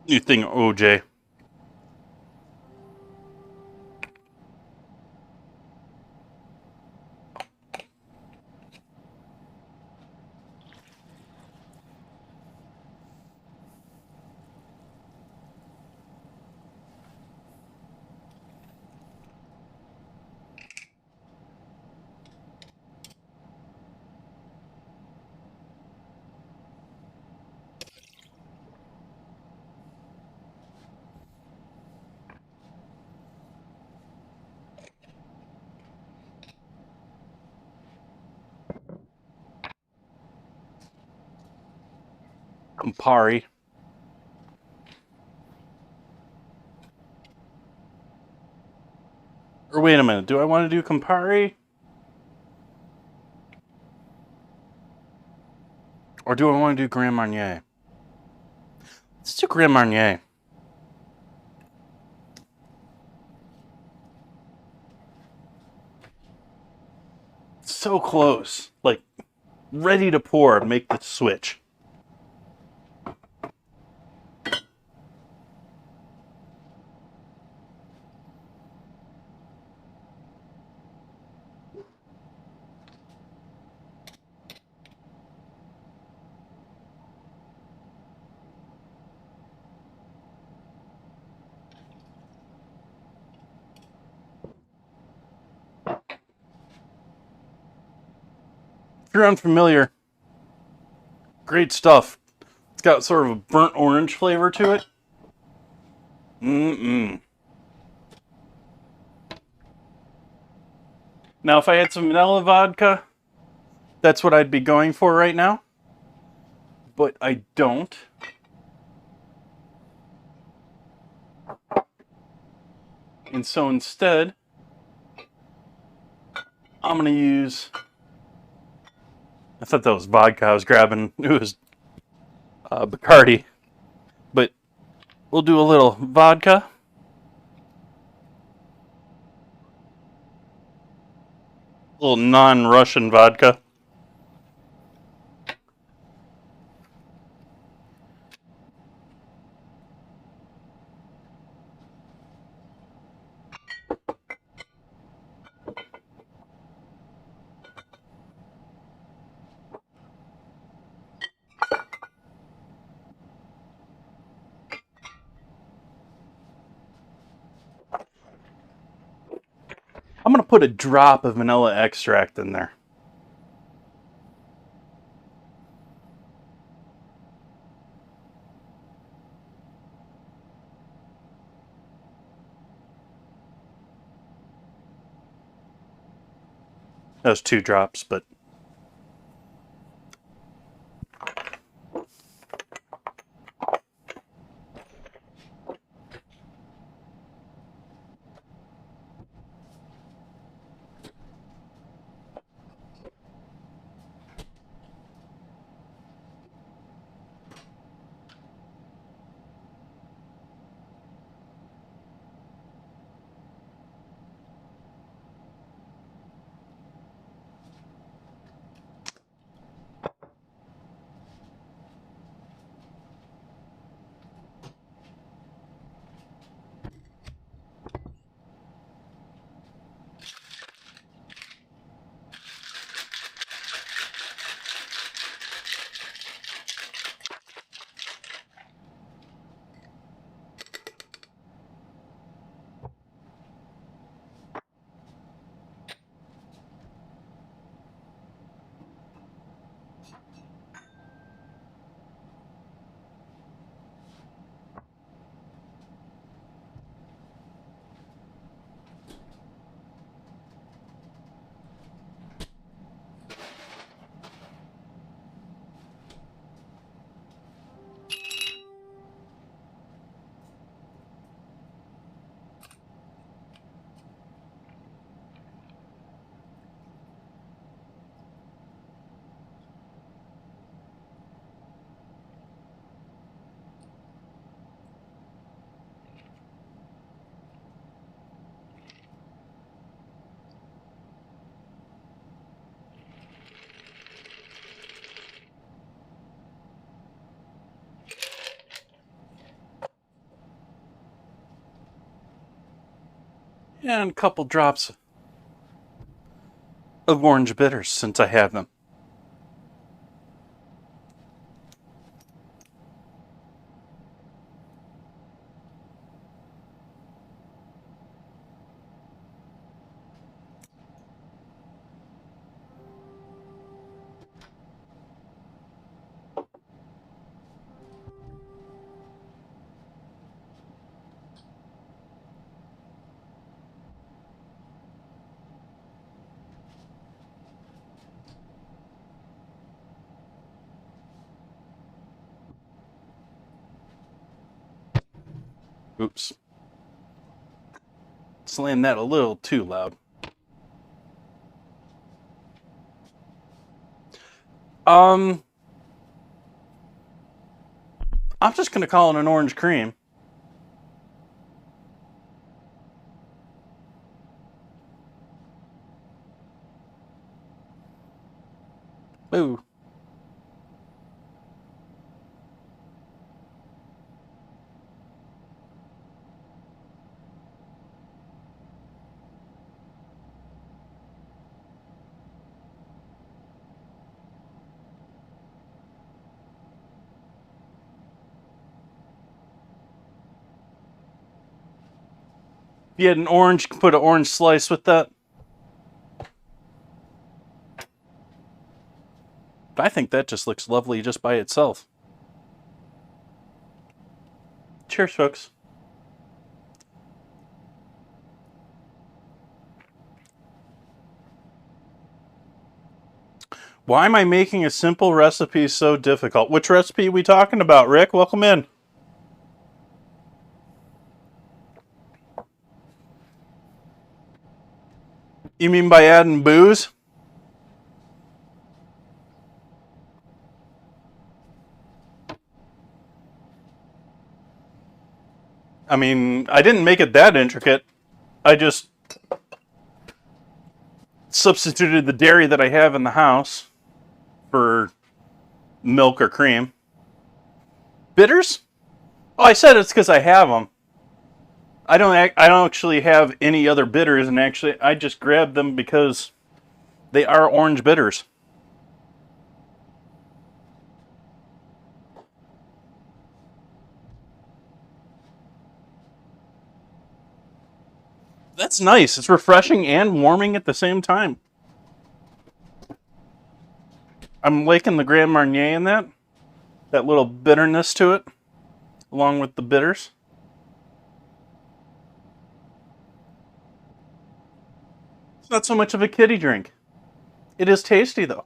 Speaker 1: You think OJ? Campari. Or wait a minute, do I want to do Campari? Or do I want to do Grand Marnier? Let's do Grand Marnier. So close. Like, ready to pour, make the switch. If you're unfamiliar, great stuff. It's got sort of a burnt orange flavor to it. Mm-mm. Now, if I had some vanilla vodka, that's what I'd be going for right now. But I don't. And so instead, I'm going to use... I thought that was vodka I was grabbing. It was Bacardi. But we'll do a little vodka. A little non-Russian vodka. I'm going to put a drop of vanilla extract in there. That was 2 drops, but... And a couple drops of orange bitters, since I have them. Oops. Slammed that a little too loud. I'm just going to call it an orange cream. Ooh. If you had an orange, you could put an orange slice with that. I think that just looks lovely just by itself. Cheers, folks. Why am I making a simple recipe so difficult? Which recipe are we talking about, Rick? Welcome in. You mean by adding booze? I mean, I didn't make it that intricate. I just substituted the dairy that I have in the house for milk or cream. Bitters? Oh, I said it's because I have them. I don't actually have any other bitters, and actually I just grabbed them because they are orange bitters. That's nice. It's refreshing and warming at the same time. I'm liking the Grand Marnier in that. That little bitterness to it, along with the bitters. It's not so much of a kiddie drink. It is tasty, though.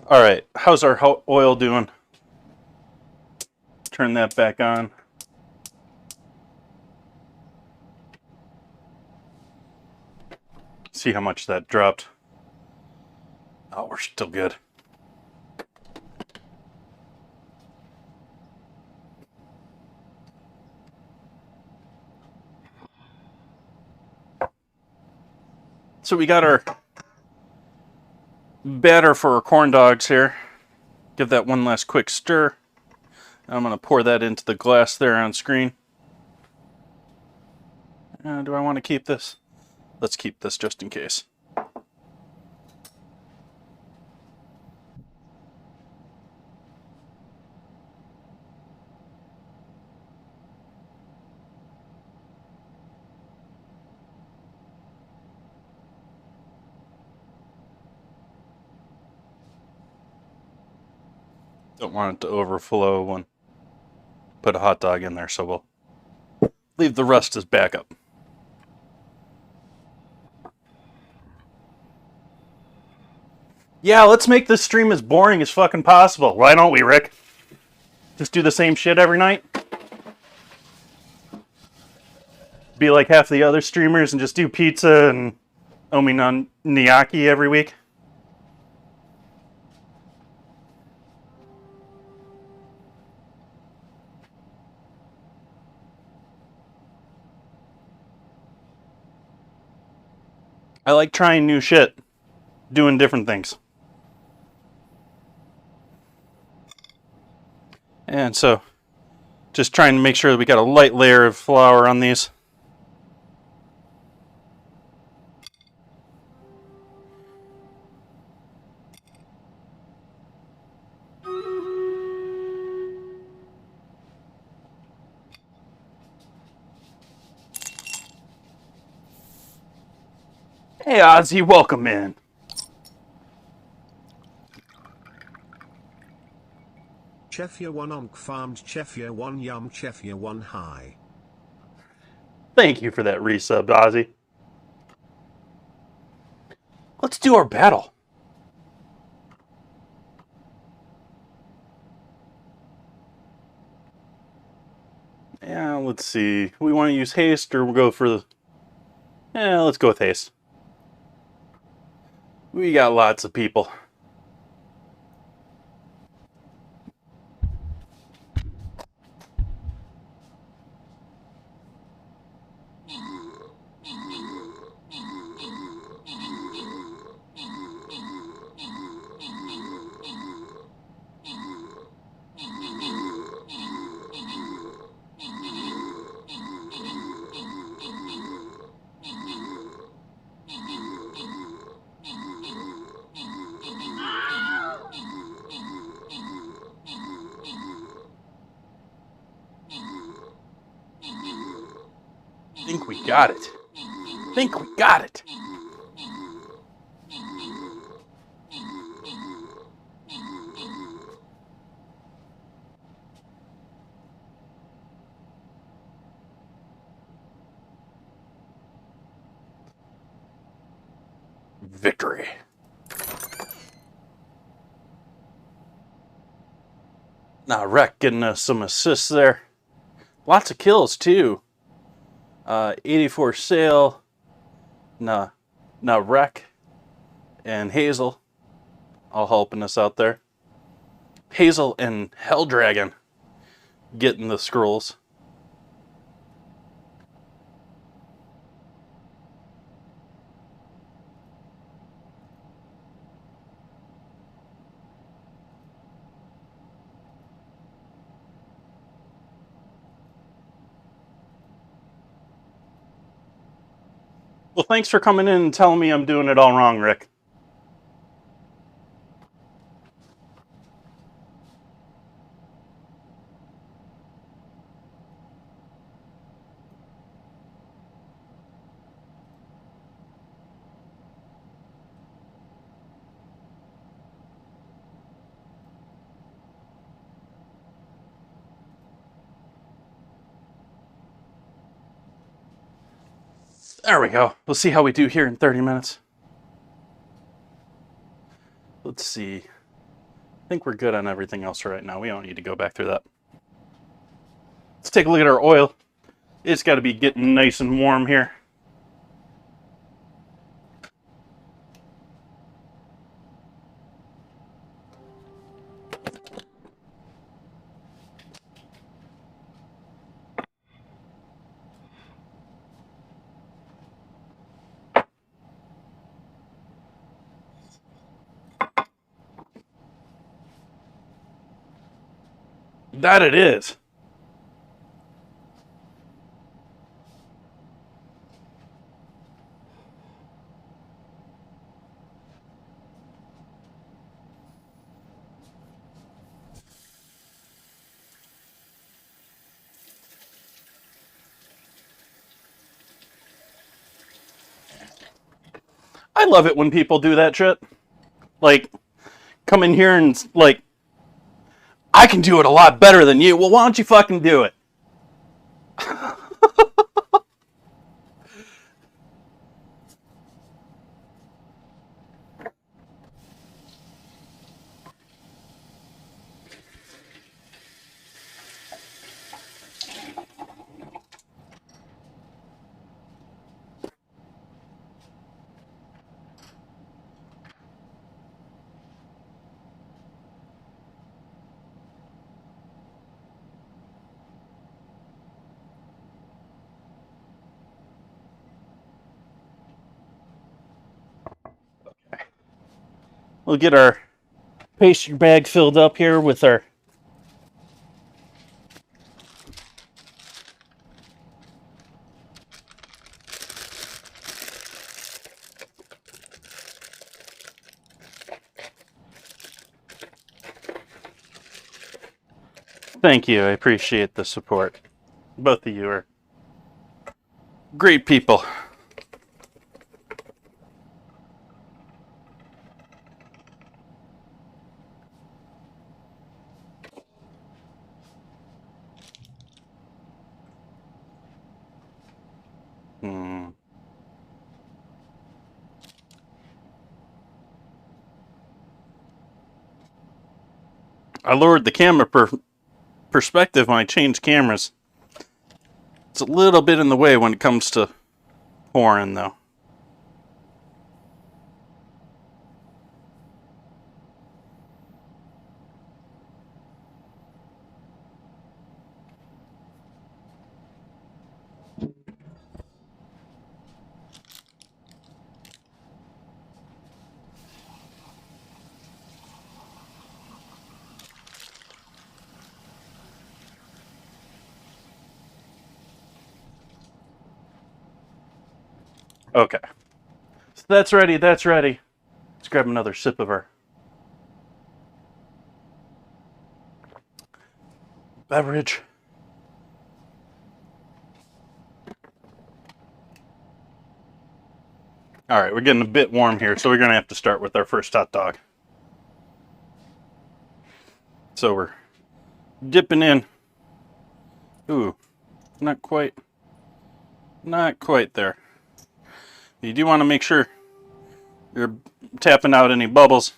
Speaker 1: All right, how's our oil doing? Turn that back on. See how much that dropped. Oh, we're still good. So we got our batter for our corn dogs here. Give that one last quick stir. I'm going to pour that into the glass there on screen. Do I want to keep this? Let's keep this just in case. Don't want it to overflow when put a hot dog in there, so we'll leave the rest as backup. Yeah, let's make this stream as boring as fucking possible. Why don't we, Rick? Just do the same shit every night? Be like half the other streamers and just do pizza and ominoniyaki every week? I like trying new shit, doing different things. And so, just trying to make sure that we got a light layer of flour on these. Hey Ozzy, welcome in.
Speaker 2: Chefia 1 onk farmed Chefia 1 yum Chefia 1 high.
Speaker 1: Thank you for that resub, Ozzy. Let's do our battle. Yeah, let's see. We want to use haste or we'll go for the... Yeah, let's go with haste. We got lots of people. I think we got it. I think we got it. Victory. Now, Rec getting us some assists there. Lots of kills, too. 84 Sail. Now Rec and Hazel all helping us out there. Hazel and Helldragon getting the scrolls. Well, thanks for coming in and telling me I'm doing it all wrong, Rick. There we go. We'll see how we do here in 30 minutes. Let's see. I think we're good on everything else right now. We don't need to go back through that. Let's take a look at our oil. It's got to be getting nice and warm here. That it is. I love it when people do that shit. Like, come in here and, like, I can do it a lot better than you. Well, why don't you fucking do it? We'll get our pastry bag filled up here with our... Thank you. I appreciate the support. Both of you are great people. I lowered the camera perspective when I changed cameras. It's a little bit in the way when it comes to pouring, though. Okay. So that's ready, that's ready. Let's grab another sip of our beverage. All right, we're getting a bit warm here, so we're going to have to start with our first hot dog. So we're dipping in. Ooh, not quite there. You do want to make sure you're tapping out any bubbles.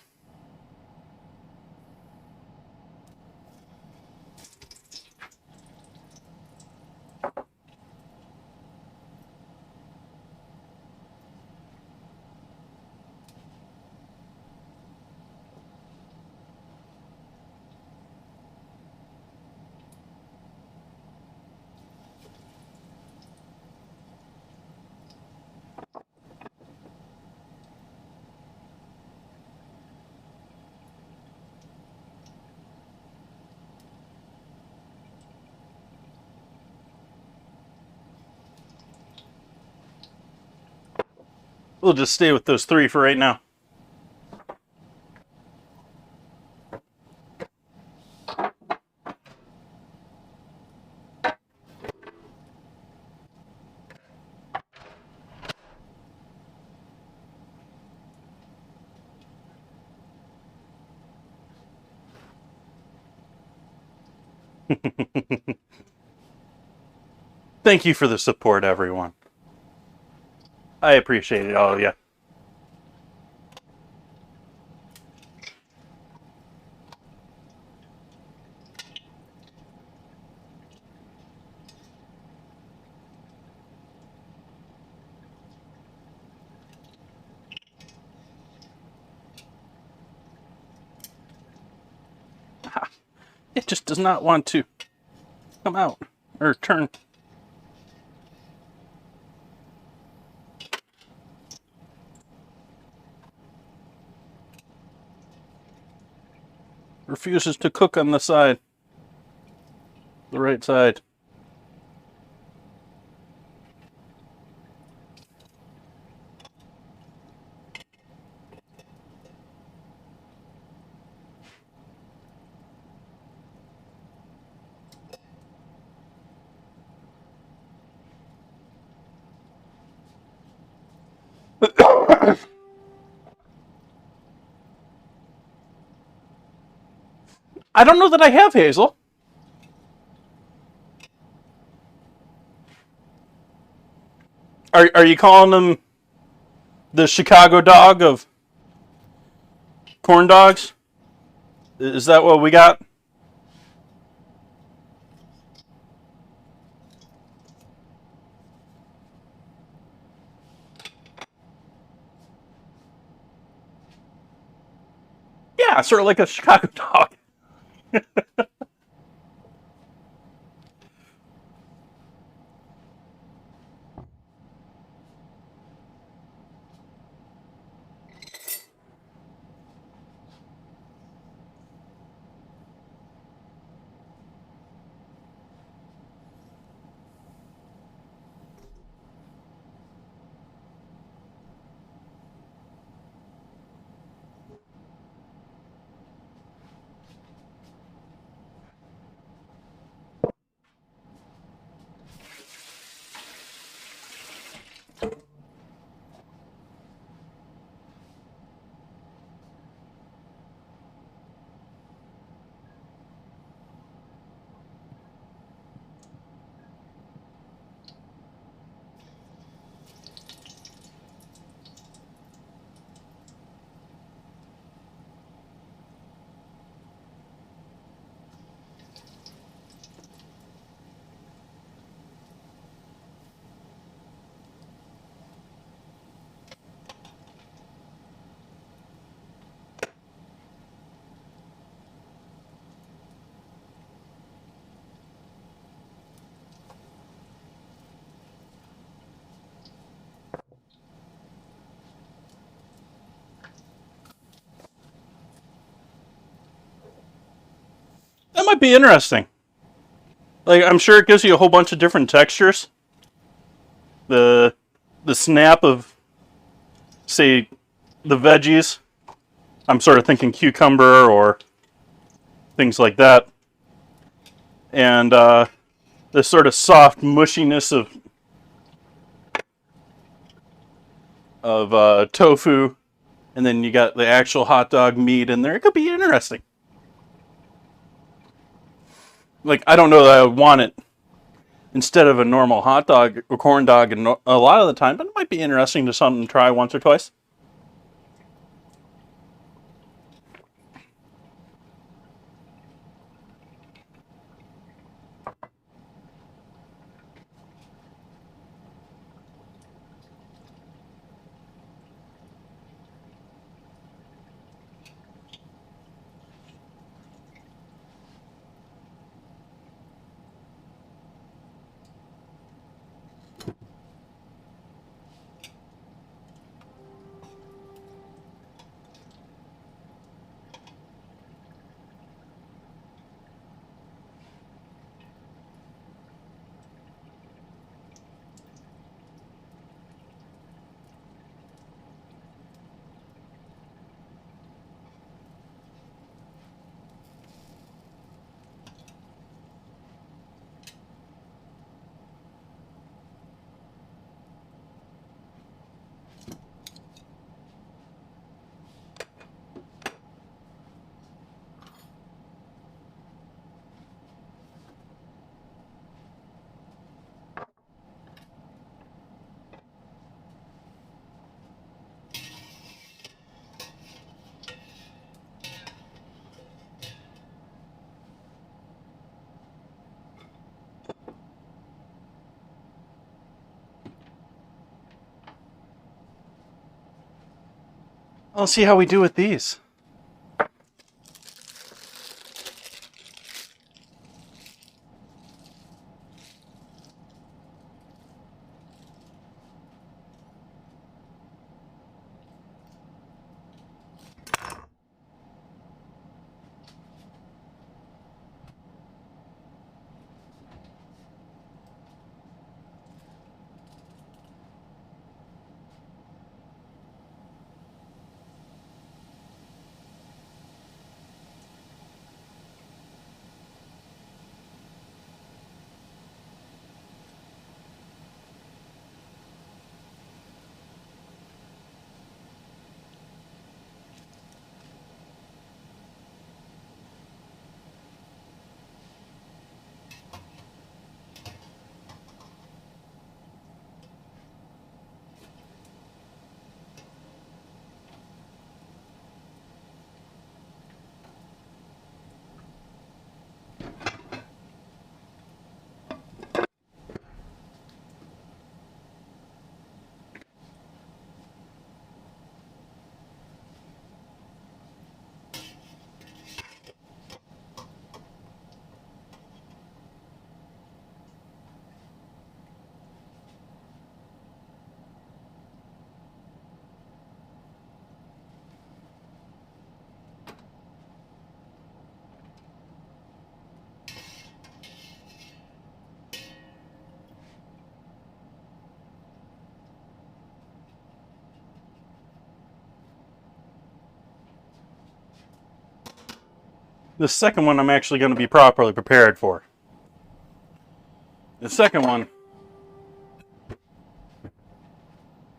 Speaker 1: We'll just stay with those three for right now. Thank you for the support, everyone. I appreciate it, all of you. It just does not want to come out or turn. Refuses to cook on the side. The right side. I don't know that I have, Hazel. Are you calling them the Chicago dog of corn dogs? Is that what we got? Yeah, sort of like a Chicago dog. That might be interesting. Like, I'm sure it gives you a whole bunch of different textures. The snap of, say, the veggies. I'm sort of thinking cucumber or things like that. And this sort of soft mushiness of tofu. And then you got the actual hot dog meat in there. It could be interesting. Like, I don't know that I would want it instead of a normal hot dog or corn dog and a lot of the time, but it might be interesting to something to try once or twice. Let's see how we do with these. The second one I'm actually going to be properly prepared for. The second one,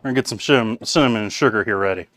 Speaker 1: we're going to get some cinnamon and sugar here ready.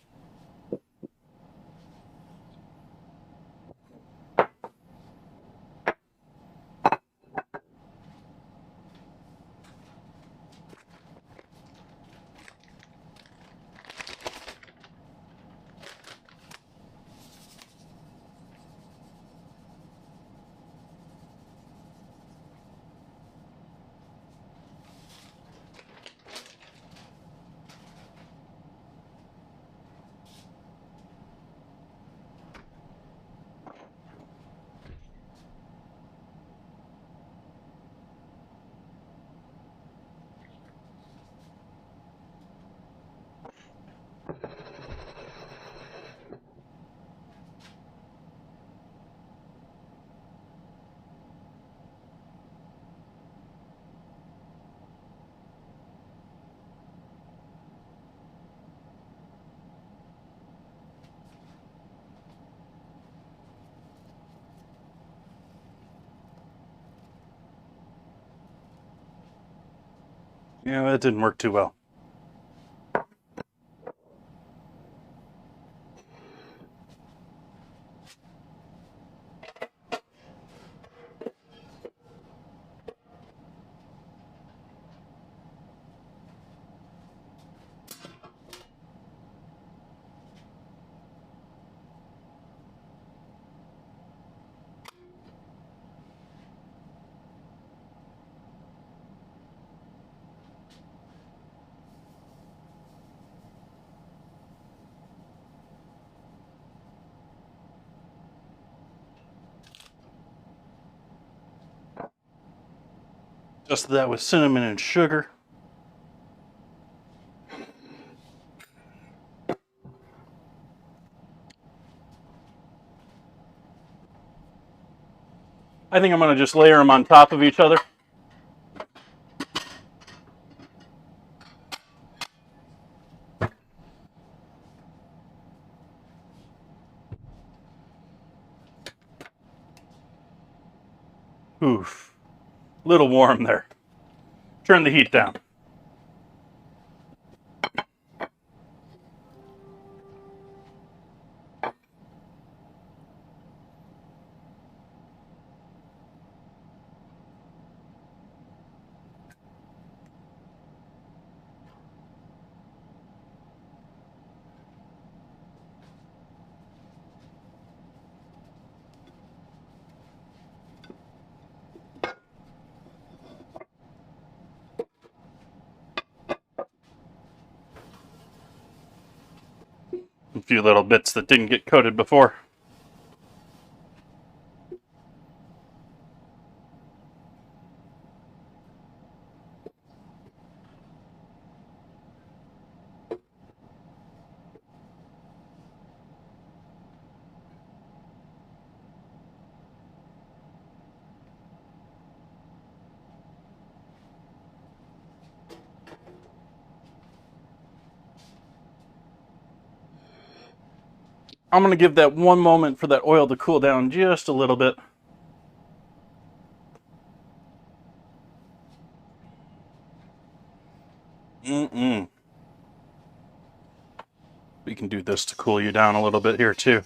Speaker 1: Yeah, that didn't work too well. Just that with cinnamon and sugar. I think I'm going to just layer them on top of each other. Oof. Little warm there. Turn the heat down. A few little bits that didn't get coated before. I'm going to give that one moment for that oil to cool down just a little bit. We can do this to cool you down a little bit here too.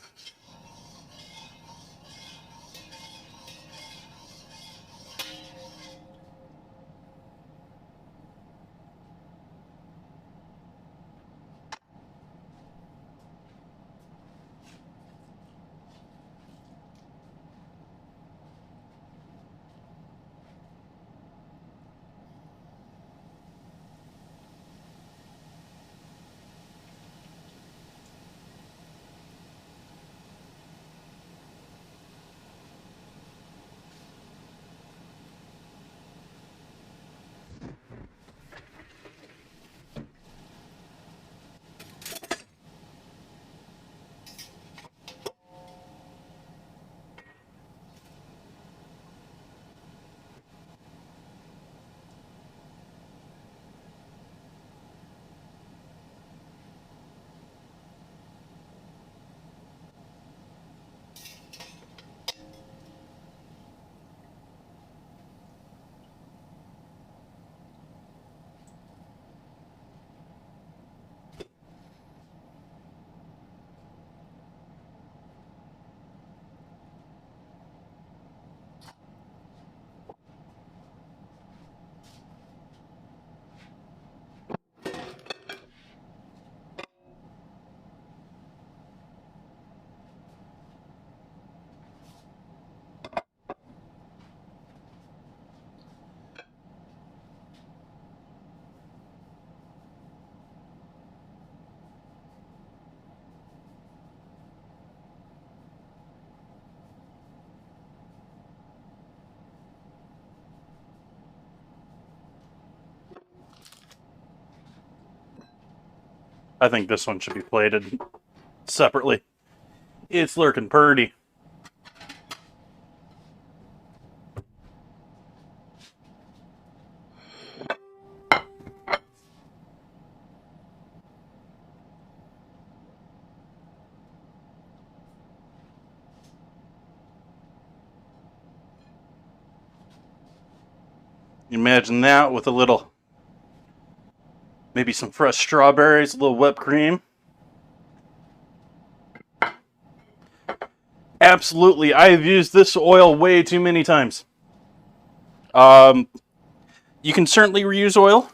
Speaker 1: I think this one should be plated separately. It's lurking purty. Imagine that with a little Maybe some fresh strawberries, a little whipped cream. Absolutely, I have used this oil way too many times. You can certainly reuse oil.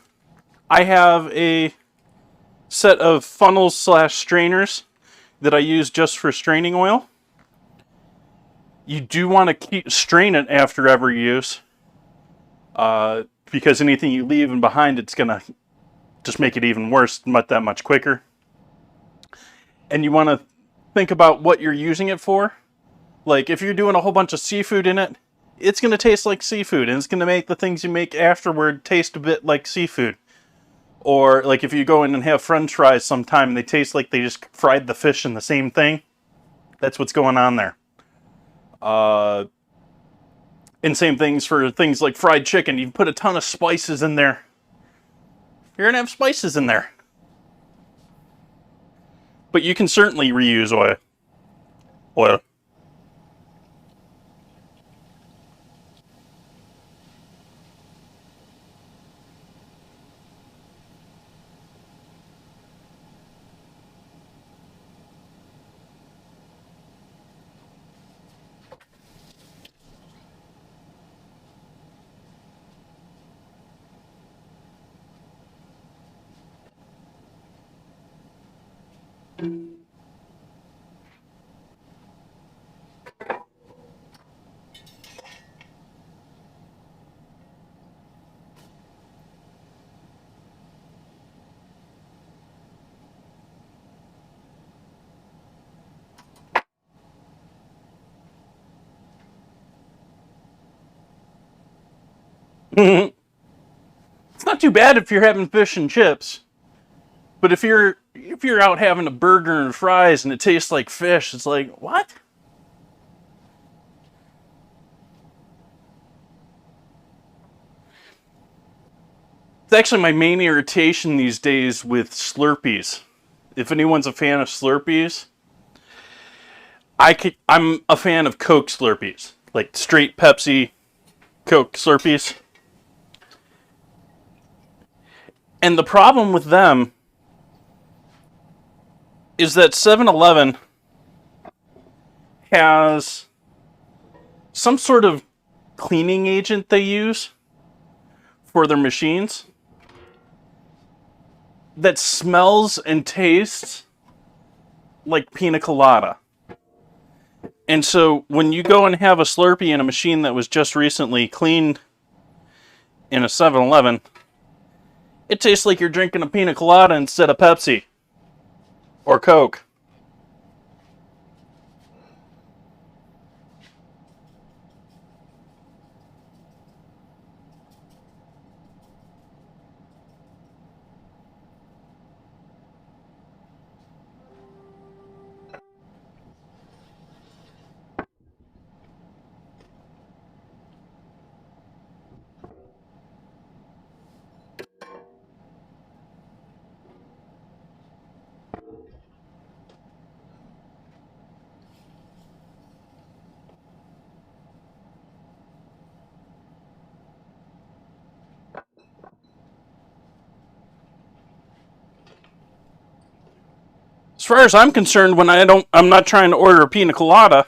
Speaker 1: I have a set of funnels slash strainers that I use just for straining oil. You do want to strain it after every use, because anything you leave behind, it's going to just make it even worse, that much quicker. And you want to think about what you're using it for. Like, if you're doing a whole bunch of seafood in it, it's going to taste like seafood, and it's going to make the things you make afterward taste a bit like seafood. Or, like, if you go in and have french fries sometime and they taste like they just fried the fish in the same thing, that's what's going on there. And same things for things like fried chicken. You put a ton of spices in there, you're going to have spices in there. But you can certainly reuse oil. It's not too bad if you're having fish and chips. But if you're out having a burger and fries and it tastes like fish, it's like, what? It's actually my main irritation these days with Slurpees. If anyone's a fan of Slurpees, I'm a fan of Coke Slurpees, like straight Pepsi, Coke Slurpees. And the problem with them is that 7-Eleven has some sort of cleaning agent they use for their machines that smells and tastes like pina colada. And so when you go and have a Slurpee in a machine that was just recently cleaned in a 7-Eleven, it tastes like you're drinking a pina colada instead of Pepsi or Coke. As far as I'm concerned, when I'm not trying to order a pina colada,